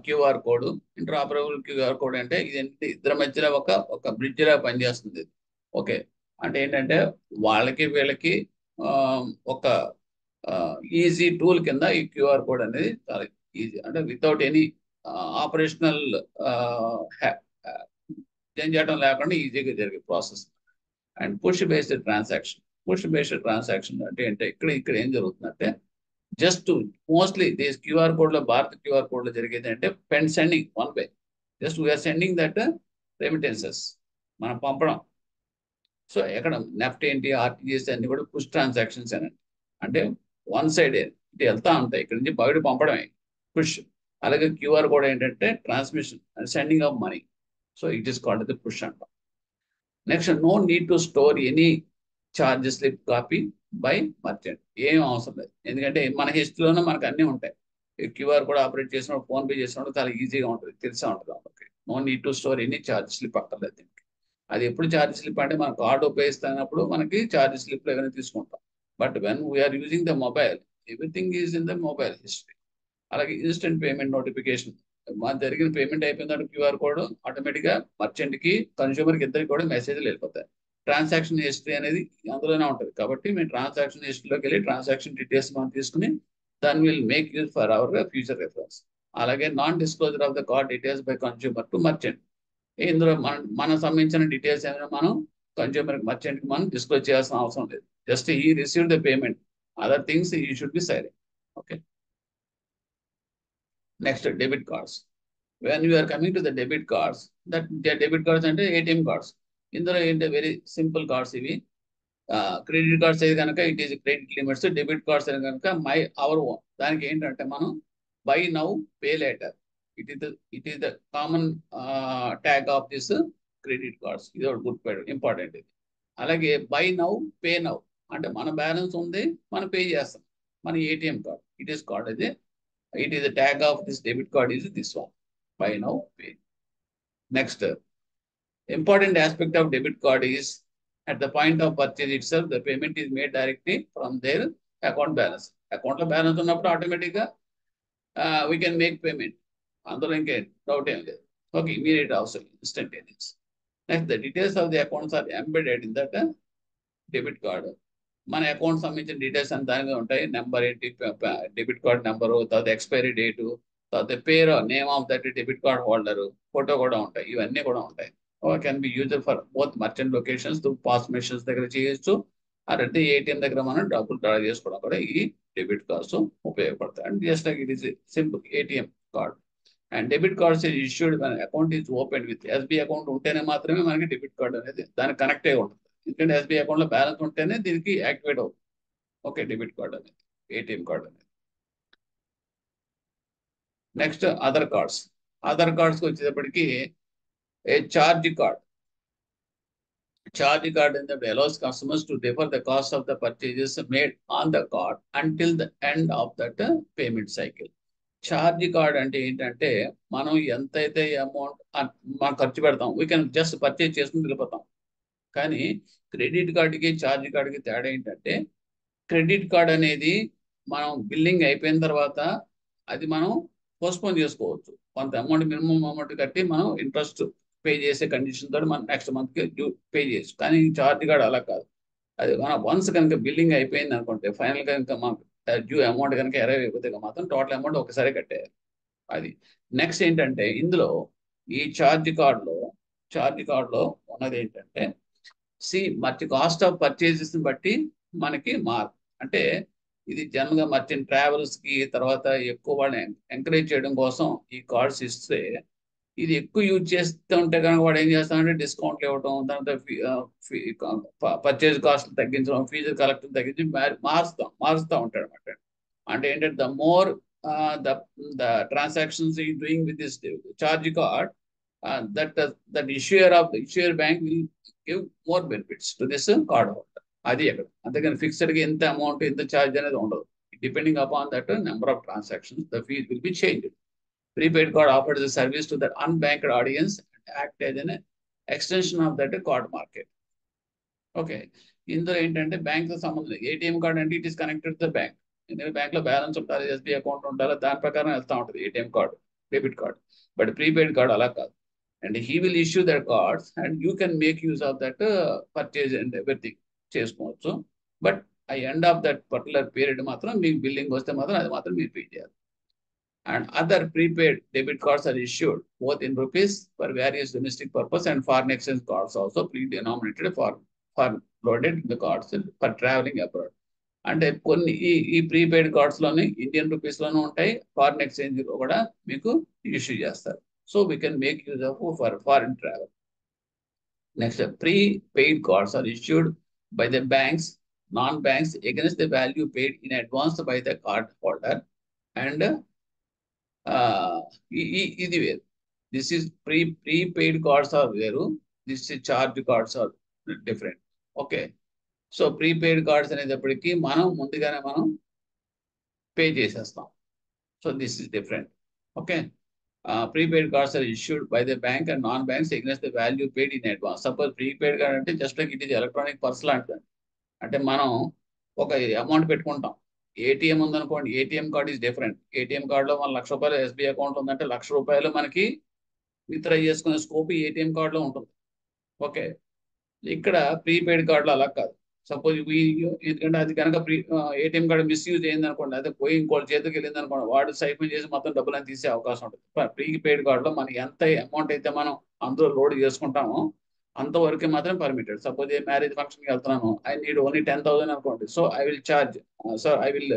QR code. Interoperable QR code అంటే ఇది ఇద్దరి మధ్యలో ఒక బ్రిడ్జ్ లా పనిచేస్తుంది. ఓకే, అంటే ఏంటంటే వాళ్ళకి వీళ్ళకి ఒక ఈజీ టూల్ కింద ఈ క్యూఆర్ కోడ్ అనేది చాలా ఈజీ, అంటే వితౌట్ ఎనీ ఆపరేషనల్ జంజాటం లేకుండా ఈజీగా జరిగే process. And push based transaction అంటే ఇక్కడ ఏం జరుగుతుందంటే just mostly this QR code లో, భారత్ క్యూఆర్ కోడ్ లో జరిగేది అంటే sending one way, just we are sending that remittances మనం పంపడం. సో ఎక్కడ నెఫ్ట్ ఏంటి, ఆర్టీజీఎస్ అన్ని కూడా పుష్ ట్రాన్సాక్షన్స్ అనండి, అంటే వన్ సైడ్ ఇటు వెళ్తా ఉంటాయి, ఇక్కడ నుంచి బయట పంపడమే పుష్. అలాగే క్యూఆర్ కోడ్ ఏంటంటే transmission and sending of money. So it is called the push అంటాం. Next, no need to store any charge slip copy by merchant. ఏం అవసరం లేదు, ఎందుకంటే మన హిస్టరీలోనే మనకు అన్నీ ఉంటాయి. క్యూఆర్ కోడ్ ఆపరేట్ చేసినప్పుడు, ఫోన్ పే చేసినప్పుడు చాలా ఈజీగా ఉంటుంది, తెలిసే ఉంటుంది. Okay, no need to store any charge slip అక్కర్లేదు దీనికి. అది ఎప్పుడు ఛార్జ్ స్లిప్ అంటే మనం కార్డు ఉపయోగిస్తున్నప్పుడు మనకి ఛార్జ్ స్లిప్ ఏమైనా తీసుకుంటాం. But when we are using the mobile, everything is in the mobile history. అలాగే ఇన్స్టెంట్ పేమెంట్ నోటిఫికేషన్, మన జరిగిన పేమెంట్ అయిపోయిందంటే క్యూఆర్ కోడ్ ఆటోమేటిక్గా మర్చెంట్కి, కన్స్యూమర్కి ఇద్దరికి కూడా మెసేజ్లు వెళ్ళిపోతాయి. ట్రాన్సాక్షన్ హిస్టరీ అనేది అందులోనే ఉంటుంది, కాబట్టి మేము ట్రాన్సాక్షన్ హిస్టరీలోకి వెళ్ళి ట్రాన్సాక్షన్ డీటెయిల్స్ మనం తీసుకుని దాన్ని will make use for our future reference. అలాగే non disclosure of the card details by consumer to merchant. ఇందులో మన సంబంధించిన డీటెయిల్స్ ఏమైనా మనం కన్స్యూమర్ మర్చెంట్కి మనం డిస్క్లోజ్ చేయాల్సిన అవసరం లేదు. జస్ట్ ఈ receive the payment, other things you should be silent. Okay, next debit cards. When you are coming to the debit cards, debit cards అంటే ఏటీఎం కార్డ్స్. ఇందులో ఏంటంటే వెరీ సింపుల్ కార్డ్స్ ఇవి. Credit cards అయితే కనుక it is credit limits, debit cards అయితే కనుక our own. దానికి ఏంటంటే మనం buy now pay later, it is the common tag of this credit cards. ఇది ఒకటి గుర్తుపెట్టు, ఇంపార్టెంట్ ఇది. అలాగే బై నౌ పే నౌ అంటే మన బ్యాలెన్స్ ఉంది, మనం పే చేస్తాం. మన ATM card, it is card ఇది. It is the tag of this debit card is this one, buy now pay. Next, important aspect of debit card is at the point of purchase itself, the payment is made directly from their account balance. Account balance ఉన్నప్పుడు automatic గా we can make payment. అందులో ఇంకే doubt ఏం లేదు. Okay, immediate also, instantaneous. Next, the details of the accounts are embedded in that debit card. మన account సంబంధించిన details అంత దానిగా ఉంటాయి. నెంబర్ ఏంటి, డెబిట్ కార్డ్ నెంబరు, తర్వాత ఎక్స్పైరీ డేటు, తర్వాత పేరు, name of that debit card holder, photo కూడా ఉంటాయి. ఇవన్నీ కూడా ఉంటాయి. Can be user for both merchant locations, pass machines దగ్గర చేయొచ్చు, అదంటే ఏటీఎం దగ్గర మనం డబ్బులు డ్రా చేసుకోవడం కూడా ఈ డెబిట్ కార్డ్స్ ఉపయోగపడతాయి. And just like it is simple ATM card. And debit cards issued account is open with SBI account ఉంటేనే మాత్రమే మనకి డెబిట్ కార్డ్ అనేది దానికి కనెక్ట్ అయి ఉంటుంది. ఎందుకంటే ఎస్బీఐ అకౌంట్ లో బ్యాలెన్స్ ఉంటేనే దీనికి యాక్టివేట్ అవుతుంది. ఓకే, డెబిట్ కార్డ్ అనేది, ఏటీఎం కార్డ్ అనేది. నెక్స్ట్ అదర్ కార్డ్స్ వచ్చేటప్పటికి a charge card allows customers to defer the cost of the purchases made on the card until the end of that payment cycle. Charge card అంటే ఏంటంటే మనం ఎంతైతే amount మనం ఖర్చు పెడతాం, we can just purchase చేసుకుని వెళ్ళిపోతాం. కానీ క్రెడిట్ కార్డుకి ఛార్జ్ కార్డుకి తేడా ఏంటంటే, క్రెడిట్ కార్డ్ అనేది మనం బిల్లింగ్ అయిపోయిన తర్వాత అది మనం పోస్ట్పోన్ చేసుకోవచ్చు. కొంత అమౌంట్, మినిమం అమౌంట్ కట్టి మనం ఇంట్రెస్ట్ పే చేసే కండిషన్ తోటి మనం నెక్స్ట్ మంత్కి పే చేయొచ్చు. కానీ ఛార్జ్ కార్డ్ అలా కాదు. అది మనం వన్స్ కనుక బిల్లింగ్ అయిపోయింది అనుకుంటే, ఫైనల్గా ఇంకా మనకు డ్యూ అమౌంట్ కనుక అరైవ్ అయిపోతే మాత్రం టోటల్ అమౌంట్ ఒకసారి కట్టేయాలి. అది నెక్స్ట్ ఏంటంటే, ఇందులో ఈ ఛార్జ్ కార్డులో ఛార్జ్ కార్డులో ఉన్నది ఏంటంటే కాస్ట్ ఆఫ్ పర్చేజెస్ బట్టి మనకి అంటే ఇది జనరల్గా మర్చెంట్ ట్రావెల్స్ కి తర్వాత ఎక్కువ వాళ్ళని ఎంకరేజ్ చేయడం కోసం ఈ కార్డ్స్ ఇస్తే ఇది ఎక్కువ యూజ్ చేస్తూ ఉంటే కనుక వాడు ఏం చేస్తాడంటే డిస్కౌంట్లు ఇవ్వడం, తర్వాత పర్చేజ్ కాస్ట్ తగ్గించడం, ఫీజు కలెక్షన్ తగ్గించి మారుస్తూ ఉంటాడు అనమాట. అంటే ఏంటంటే ద మోర్ ద ట్రాన్సాక్షన్స్ ఈ doing with this charge card, that issuer bank will give more benefits to this card holder. అది అక్కడ అంతేగాని ఫిక్స్డ్ గా ఎంత అమౌంట్ ఎంత ఛార్జ్ అనేది ఉండదు. Depending upon that number of transactions the fees will be changed. Prepaid card offers a service to the unbanked audience and act as an extension of that card market. Okay, ఇందులో ఏంటంటే bank సంబంధం ATM card అంటే it is connected to the bank. ఎందుకంటే bank లో balance ఉండాలి, SBI account ఉండాలి, దాని ప్రకారం వెళ్తా ఉంటుంది ATM card, debit card. But prepaid card అలా కాదు. And he will issue that cards and you can make use of that purchase and everything చేసుకోవచ్చు. బట్ ఆ end of that particular period మాత్రం మీకు బిల్లింగ్ వస్తే మాత్రం అది మాత్రం మీరు పే చేయాలి. And other prepaid debit cards are issued both in rupees for various domestic purpose and foreign exchange cards also pre-denominated for loaded in the cards for traveling abroad. అంటే కొన్ని ఈ ప్రీపెయిడ్ కార్డ్స్ లోని Indian rupees లోనూ ఉంటాయి, foreign exchange కూడా మీకు issue చేస్తారు. So we can make use of for foreign travel. Next, prepaid cards are issued by the banks, non banks against the value paid in advance by the card holder. And ఇది వేరు. This is prepaid cards are వేరు, this is charge cards are different. Okay, so prepaid cards అనేటప్పటికీ మనం ముందుగానే మనం pay చేసేస్తాం. So this is different. Okay, prepaid cards are issued by the bank and non banks against the value paid in advance. Suppose prepaid card అంటే just like it is electronic purse లాంటిది. అంటే మనం ఒక amount పెట్టుకుంటాం. ATM ఉందనుకోండి, ATM card is different. ATM కార్డులో మన ₹1,00,000 SBI account ఉందంటే ₹1,00,000 మనకి విత్డ్రా చేసుకునే స్కోప్ ఏటీఎం కార్డులో ఉంటుంది. ఓకే, ఇక్కడ ప్రీపెయిడ్ కార్డులో అలా కాదు. సపోజ్ ఎందుకంటే అది కనుక ఏటీఎం కార్డు మిస్యూజ్ అయింది అనుకోండి, అదే పోయి ఇంకోటి చేతికి వెళ్ళింది అనుకోండి, వాడు సైఫన్ చేసి మొత్తం డబ్బులను తీసే అవకాశం ఉంటుంది. ప్రీపెయిడ్ కార్డులో మనకి ఎంత అమౌంట్ అయితే మనం అందులో లోడ్ చేసుకుంటామో అంతవరకు మాత్రం పర్మిటెడ్. సపోజ్ ఏ మ్యారేజ్ ఫంక్షన్కి వెళ్తున్నాను, ఐ నీడ్ ఓన్లీ 10,000 అనుకోండి, so I will charge, so I will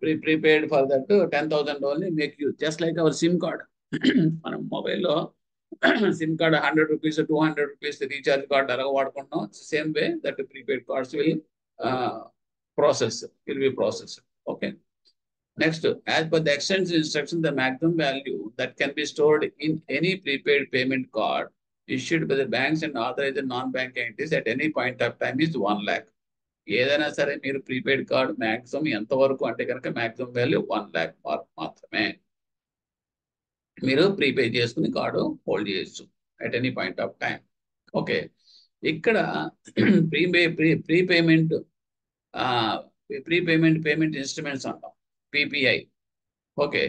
prepaid for that 10,000 only make use, just like our SIM card. మనం మొబైల్లో SIM card 100 rupees 200 rupees recharge card అలాగ వాడుకుంటాం. Same way that prepaid cards will be process. Okay, next, as per the exchange instruction, the maximum value that can be stored in any prepaid payment card issued by the banks and authorized non-bank entities at any point of time is 1 lakh. ఏదైనా సరే మీరు prepaid card maximum ఎంతవరకు అంటే కనుక maximum value 1 lakh మాత్రమే మీరు ప్రీపే చేసుకుని card hold చేయొచ్చు at any point of time. Okay, ఇక్కడ పేమెంట్ ఇన్స్ట్రుమెంట్స్ అంటాం, పీపీఐ. ఓకే,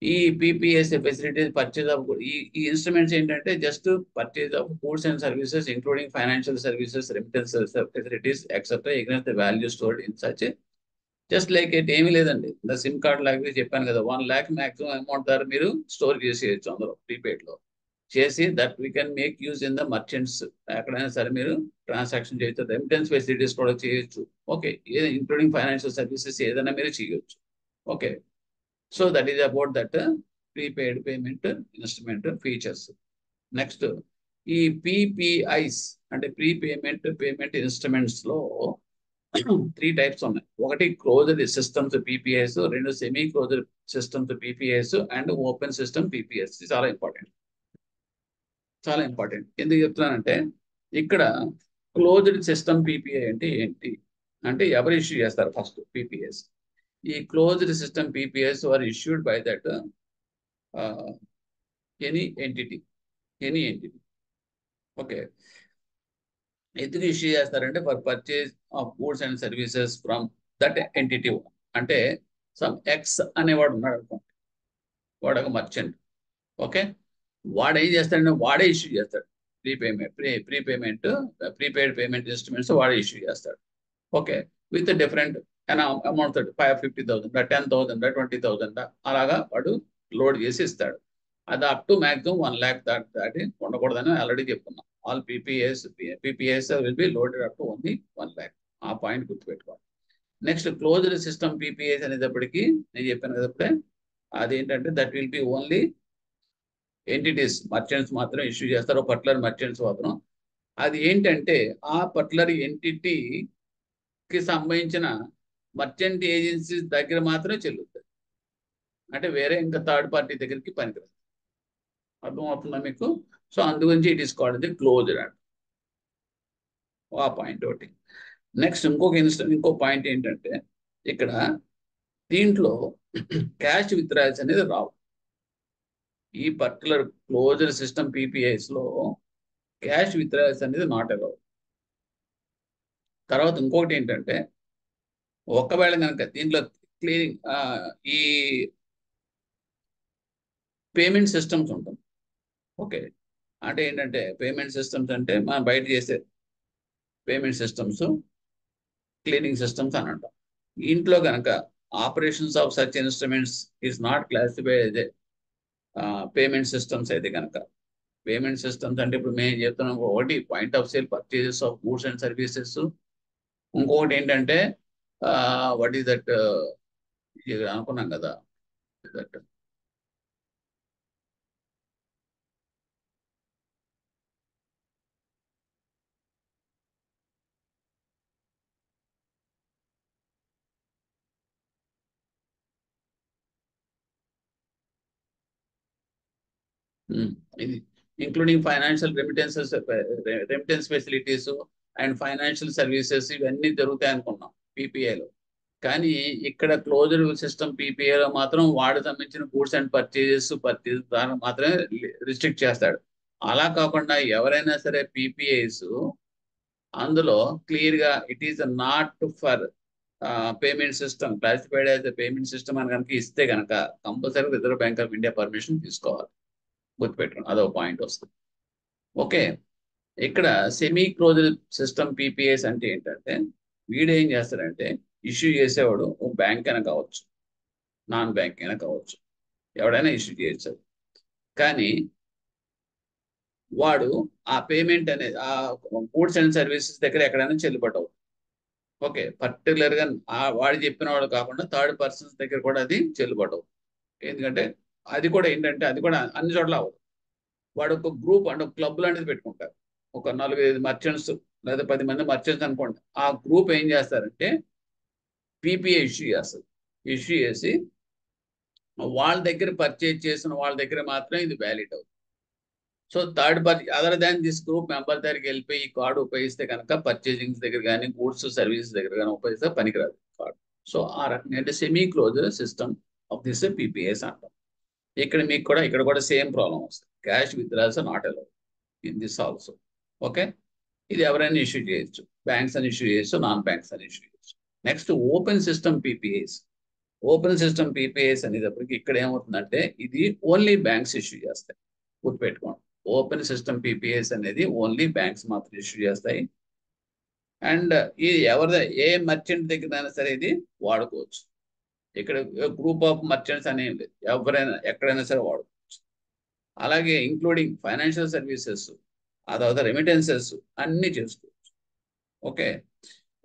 ఈ పీపీఎస్ ఫెసిలిటీస్ పర్చేజ్ ఆఫ్ ఈ ఇన్స్ట్రుమెంట్స్ ఏంటంటే just purchase of goods and services including financial services, remittance facilities etcetera against the value stored in such just like it ఏమీ లేదండి. The SIM card లాగా చెప్పాను కదా, 1 lakh maximum amount ద్వారా మీరు store చేసేయచ్చు అందులో ప్రీపెయిడ్ లో చేసి, that we can make use in the merchants. ఎక్కడైనా సరే మీరు ట్రాన్సాక్షన్ చేయొచ్చు, రెమిటెన్స్ ఫెసిలిటీస్ కూడా చేయొచ్చు. ఓకే, ఇంక్లూడింగ్ ఫైనాన్షియల్ సర్వీసెస్ ఏదైనా మీరు చేయొచ్చు. Okay, so that is about that prepaid payment instrument features. Next, ఈ పీపీఐస్ అంటే పేమెంట్ ఇన్స్ట్రుమెంట్స్ లో 3 టైప్స్ ఉన్నాయి. ఒకటి closed systems PPIs, 2 semi closed systems PPIs and open system PPS. చాలా ఇంపార్టెంట్. ఎందుకు చెప్తున్నానంటే ఇక్కడ క్లోజ్డ్ సిస్టమ్ పీపీఐ అంటే ఏంటి అంటే ఎవరు ఇష్యూ చేస్తారు ఫస్ట్ పీపీఎస్. ఈ closed system PPS are issued by that any entity. Okay, ఎందుకు ఇష్యూ చేస్తారంటే for purchase of goods and services from that entity. అంటే సమ్ ఎక్స్ అనేవాడు ఉన్నాడు అనుకోండి, వాడు ఒక మర్చెంట్. ఓకే, వాడు ఏం చేస్తాడంటే వాడే ఇష్యూ చేస్తాడు ప్రీపెయిడ్ పేమెంట్ ఇన్స్ట్రుమెంట్స్ వాడే ఇష్యూ చేస్తాడు. ఓకే, విత్ డిఫరెంట్ అమౌంట్ 50,000 10,000 20,000 అలాగా వాడు లోడ్ చేసి ఇస్తాడు. అది అప్ టు మాక్సిమం 1 lakh దాటి ఉండకూడదని ఆల్రెడీ చెప్పుకున్నాం. All PPS will be loaded up to only 1 lakh. ఆ పాయింట్ గుర్తుపెట్టుకోండి. నెక్స్ట్ క్లోజ్డ్ సిస్టమ్ పీపీఎస్ అనేటప్పటికి నేను చెప్పాను కదా ఇప్పుడే, అదేంటంటే that will be only entities, merchants మాత్రం ఇష్యూ చేస్తారు, పర్టికులర్ మర్చెంట్స్ మాత్రం. అది ఏంటంటే ఆ పర్టికులర్ ఎంటిటీకి సంబంధించిన మర్చెంట్ ఏజెన్సీస్ దగ్గర మాత్రమే చెల్లుతుంది. అంటే వేరే ఇంకా థర్డ్ పార్టీ దగ్గరికి పనికిరాదు. అర్థమవుతుందా మీకు? సో అందుగురించి it is called the closed అంట. ఆ పాయింట్ ఒకటి. నెక్స్ట్ ఇంకో పాయింట్ ఏంటంటే ఇక్కడ దీంట్లో క్యాష్ విత్డ్రాయల్స్ అనేది రావు. ఈ పర్టికులర్ క్లోజ్డ్ సిస్టమ్ పీపీఐస్ లో క్యాష్ విత్డ్రాయల్స్ అనేది నాట్ అలౌడ్. తర్వాత ఇంకొకటి ఏంటంటే ఒకవేళ కనుక దీంట్లో క్లియరింగ్ ఈ పేమెంట్ సిస్టమ్స్ ఉంటుంది. ఓకే, అంటే ఏంటంటే పేమెంట్ సిస్టమ్స్ అంటే మనం బయట చేసే పేమెంట్ సిస్టమ్స్, క్లీనింగ్ సిస్టమ్స్ అని అంటాం. ఇంట్లో కనుక operations of such instruments is not classified as payment systems అయితే కనుక, పేమెంట్ సిస్టమ్స్ అంటే ఇప్పుడు మేము చెప్తున్నాం ఒకటి point of sale purchases of goods and services, ఇంకొకటి ఏంటంటే వాట్ ఈస్ దట్ అనుకున్నాం కదా దట్ ఇది including financial remittance facilities and financial services ఇవన్నీ జరుగుతాయి అనుకున్నాం పీపీఐలో. కానీ ఇక్కడ క్లోజ్డ్ సిస్టమ్ పీపీఐలో మాత్రం వాడికి సంబంధించిన గూడ్స్ అండ్ పర్చేజెస్ దానికి మాత్రమే రిస్ట్రిక్ట్ చేస్తాడు. అలా కాకుండా ఎవరైనా సరే పీపీఐస్ అందులో క్లియర్ గా it is not for payment system, classified as payment system అని కనుక ఇస్తే కనుక compulsory reserve bank of India permission తీసుకోవాలి. గుర్తుపెట్టుకోండి, అదో పాయింట్ వస్తుంది. ఓకే, ఇక్కడ సెమీ క్లోజ్డ్ సిస్టమ్ పీపీఎస్ అంటే ఏంటంటే వీడు ఏం చేస్తాడంటే ఇష్యూ చేసేవాడు బ్యాంక్ అయినా కావచ్చు, నాన్ బ్యాంక్ అయినా కావచ్చు, ఎవడైనా ఇష్యూ చేయొచ్చు. కానీ వాడు ఆ పేమెంట్ అనేది ఆ గూడ్స్ అండ్ సర్వీసెస్ దగ్గర ఎక్కడైనా చెల్లుబాటు అవుతుంది. ఓకే, పర్టికులర్ గా వాడు చెప్పిన వాడు కాకుండా థర్డ్ పర్సన్స్ దగ్గర కూడా అది చెల్లుబాటు అవుతుంది. ఎందుకంటే అది కూడా ఏంటంటే అది కూడా అన్ని చోట్ల అవ్వదు. వాడు ఒక గ్రూప్ అంటే ఒక క్లబ్ లాంటిది పెట్టుకుంటారు, ఒక 4-5 మర్చెంట్స్ లేదా 10 మంది మర్చెంట్స్ అనుకోండి. ఆ గ్రూప్ ఏం చేస్తారంటే పీపీఐ ఇష్యూ చేస్తారు. ఇష్యూ చేసి వాళ్ళ దగ్గర పర్చేజ్ చేసిన వాళ్ళ దగ్గర మాత్రమే ఇది వ్యాలిడ్ అవుతుంది. So third party other than this group member దగ్గరికి వెళ్ళిపోయి ఈ కార్డు ఉపయోగిస్తే కనుక పర్చేజింగ్ దగ్గర కానీ గూడ్స్ సర్వీస్ దగ్గర కానీ ఉపయోగిస్తే పనికిరాదు కార్డు. సో ఆ రకంగా అంటే semi closed system of this PPS అంటాం. ఇక్కడ కూడా సేమ్ ప్రాబ్లం వస్తుంది. Cash withdrawals not allowed in this also. Okay, ఇది ఎవరైనా ఇష్యూ చేయొచ్చు, బ్యాంక్స్ అని ఇష్యూ చేయొచ్చు, నాన్ బ్యాంక్స్ అని ఇష్యూ చేయొచ్చు. Next open system PPS. Open system PPS అనేటప్పటికి ఇక్కడ ఏమవుతుందంటే ఇది ఓన్లీ బ్యాంక్స్ ఇష్యూ చేస్తాయి. గుర్తుపెట్టుకోండి, ఓపెన్ సిస్టమ్ పీపీఎస్ అనేది ఓన్లీ బ్యాంక్స్ మాత్రం ఇష్యూ చేస్తాయి. అండ్ ఇది ఏ మర్చెంట్ దగ్గరైనా సరే ఇది వాడుకోవచ్చు. ఇక్కడ గ్రూప్ ఆఫ్ మర్చెంట్స్ అనేవి లేదు, ఎవరైనా ఎక్కడైనా సరే వాడుకోవచ్చు. అలాగే ఇంక్లూడింగ్ ఫైనాన్షియల్ సర్వీసెస్, ఆ తర్వాత రెమిటెన్సెస్ అన్ని చేసుకోవచ్చు. ఓకే,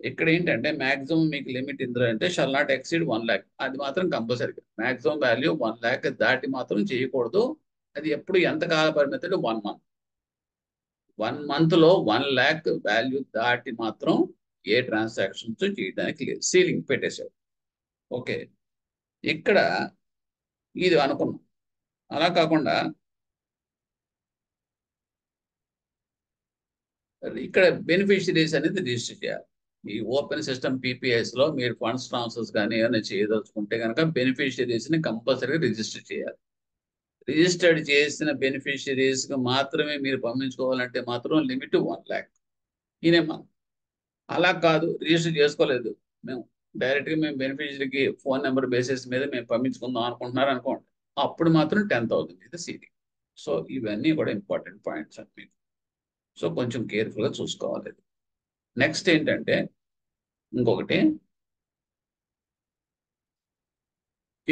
ఇక్కడ ఏంటంటే మాక్సిమం మీకు లిమిట్ ఇందులో అంటే షల్ నాట్ ఎక్సీడ్ 1 lakh. అది మాత్రం కంపల్సరీగా మాక్సిమం వాల్యూ 1 lakh దాటి మాత్రం చేయకూడదు. అది ఎప్పుడు ఎంత కాల పరిమితి అంటే 1 month. 1 month లో 1 lakh వాల్యూ దాటి మాత్రం ఏ ట్రాన్సాక్షన్స్ చేయడానికి లేదు, సీలింగ్ పెట్టేశారు. ఓకే, ఇక్కడ ఇది అనుకున్నాం. అలా కాకుండా ఇక్కడ బెనిఫిషరీస్ అనేది రిజిస్టర్ చేయాలి. ఈ ఓపెన్ సిస్టమ్ పీపీఎస్ లో మీరు ఫండ్స్ ట్రాన్స్ఫర్స్ కానీ ఏమైనా చేయదలుచుకుంటే కనుక బెనిఫిషరీస్ ని కంపల్సరీగా రిజిస్టర్ చేయాలి. రిజిస్టర్డ్ చేసిన బెనిఫిషరీస్ కి మాత్రమే మీరు పంపించుకోవాలంటే మాత్రం లిమిట్ 1 lakh. ఈయన అలా కాదు, రిజిస్టర్ చేసుకోలేదు, మేము డైరెక్ట్ గా మేము బెనిఫిషరీకి ఫోన్ నెంబర్ బేసిస్ మీద మేము పంపించుకుందాం అనుకుంటున్నారు అనుకోండి, అప్పుడు మాత్రం 10,000 ఇది సీలింగ్. సో ఇవన్నీ కూడా ఇంపార్టెంట్ పాయింట్స్ అని మీకు. సో కొంచెం కేర్ఫుల్ గా చూసుకోవాలి. నెక్స్ట్ ఏంటంటే ఇంకొకటి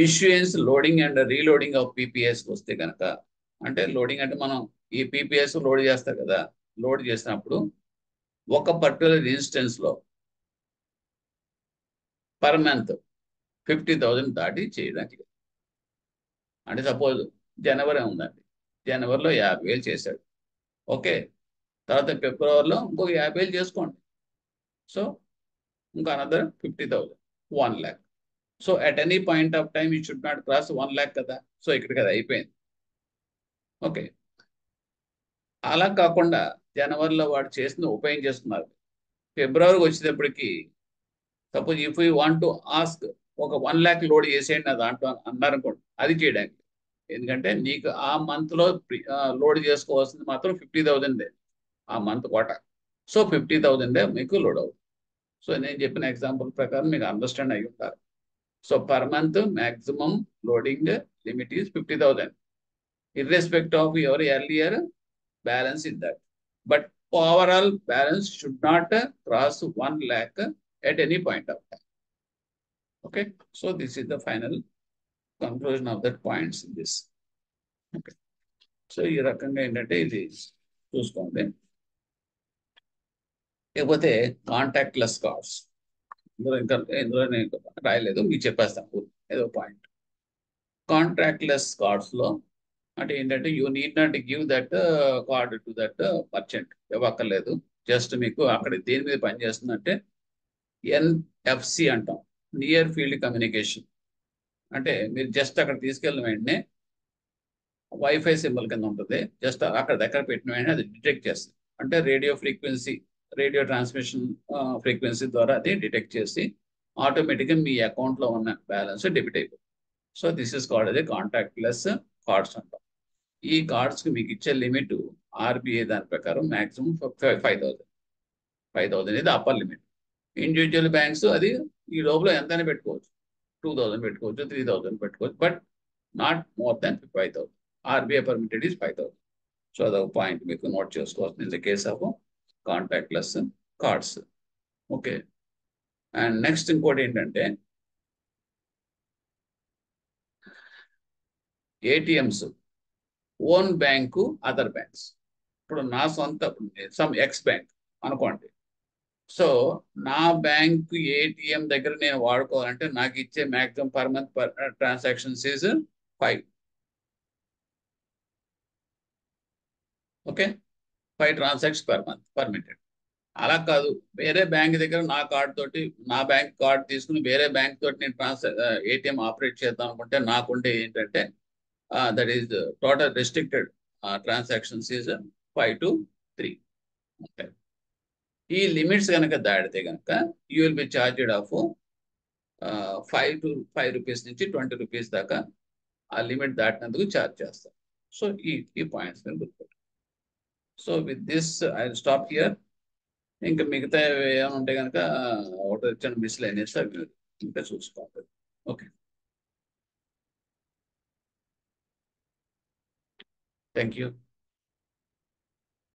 issuance loading and reloading of PPS వస్తే కనుక అంటే లోడింగ్ అంటే మనం ఈ పీపీఎస్ లోడ్ చేస్తారు కదా, లోడ్ చేసినప్పుడు ఒక పర్టికులర్ ఇన్స్టెన్స్ లో పర్ మంత్ 50,000 దాటి చేయడానికి. అంటే సపోజ్ జనవరి ఉందండి, జనవరిలో 50,000 చేశాడు. ఓకే, తర్వాత ఫిబ్రవరిలో ఇంకొక 50,000 చేసుకోండి. సో ఇంకా another 50,000, 1 lakh. So at any point of time ఈ షుడ్ నాట్ క్రాస్ 1 lakh కదా. సో ఇక్కడికి అది అయిపోయింది. ఓకే, అలా కాకుండా జనవరిలో వాడు చేసిన ఉపయోగం చేసుకున్నారు, ఫిబ్రవరికి వచ్చేటప్పటికి suppose if you want to ask ఒక 1 lakh లోడ్ చేసేయండి నా దాంట్లో అన్నారు అనుకోండి, అది చేయడానికి. ఎందుకంటే నీకు ఆ మంత్ లో లోడ్ చేసుకోవాల్సింది మాత్రం 50,000 ఆ మంత్ కోట. సో 50,000 మీకు లోడ్ అవుతుంది. సో నేను చెప్పిన ఎగ్జాంపుల్ ప్రకారం మీకు అండర్స్టాండ్ అయ్యి ఉంటారు. So per month maximum loading limit is 50,000 irrespective of your earlier balance in that. But overall balance should not cross 1 lakh at any point of time. Okay, so this is the final conclusion of that points in this. Okay, so ఈ రకంగా ఏంటంటే ఇది చూసుకోండి. లేకపోతే contact less cards, ఇందులో నేను రాయలేదు, మీకు చెప్పేస్తాను ఏదో పాయింట్. కాంట్రాక్ట్ లెస్ కార్డ్స్ లో అంటే ఏంటంటే you need not give that card to that merchant, ఇవ్వక్కర్లేదు. జస్ట్ మీకు అక్కడ దేని మీద పనిచేస్తుందంటే ఎన్ఎఫ్సి అంటాం, నియర్ ఫీల్డ్ కమ్యూనికేషన్. అంటే మీరు జస్ట్ అక్కడ తీసుకెళ్ళిన వెంటనే వైఫై సింబల్ కింద ఉంటుంది, జస్ట్ అక్కడ దగ్గర పెట్టిన వెంటనే అది డిటెక్ట్ చేస్తుంది. అంటే రేడియో ట్రాన్స్మిషన్ ఫ్రీక్వెన్సీ ద్వారా అది డిటెక్ట్ చేసి ఆటోమేటిక్గా మీ అకౌంట్లో ఉన్న బ్యాలెన్స్ డెబిట్ అయిపోతుంది. సో దిస్ ఇస్ కాల్డ్ అదే కాంటాక్ట్ లెస్ కార్డ్స్ అంటాం. ఈ కార్డ్స్ కి మీకు ఇచ్చే లిమిట్ ఆర్బీఐ దాని ప్రకారం మాక్సిమం 5,000 ఇది అప్పర్ లిమిట్. ఇండివిజువల్ బ్యాంక్స్ అది ఈ లోపల ఎంతైనా పెట్టుకోవచ్చు, 2,000 పెట్టుకోవచ్చు, 3,000 పెట్టుకోవచ్చు, but not more than 5,000. RBI permitted is 5,000. So అదొక పాయింట్ మీకు నోట్ చేసుకోవచ్చు in the case of contact less cards. Okay, and next ఇంకోటి ఏంటంటే ATMs, own bank, other banks. ఇప్పుడు నా సొంత సమ్ ఎక్స్ బ్యాంక్ అనుకోండి. సో నా బ్యాంకు ఏటీఎం దగ్గర నేను వాడుకోవాలంటే నాకు ఇచ్చే maximum per month transactions is 5. Okay, 5 transactions per month permitted. అలా కాదు, వేరే బ్యాంక్ దగ్గర నా కార్డ్ తోటి, నా బ్యాంక్ కార్డ్ తీసుకుని వేరే బ్యాంక్ తోటి నేను ఏటీఎం ఆపరేట్ చేద్దాం అనుకుంటే నాకుంటే ఏంటంటే that is total restricted transactions is 5 to 3. Okay, ఈ లిమిట్స్ కనుక దాటితే కనుక you will be charged of 5 rupees నుంచి 20 రూపీస్ దాకా ఆ లిమిట్ దాటినందుకు ఛార్జ్ చేస్తారు. సో ఈ పాయింట్స్ నేను గుర్తుపెట్టు. So with this I stop here. ఇంకా మిగతా ఏమైనా ఉంటే కనుక ఒకటి వచ్చిన మిస్లైనస్ అవి ఇంకా చూసుకోవాలి. Okay, thank you.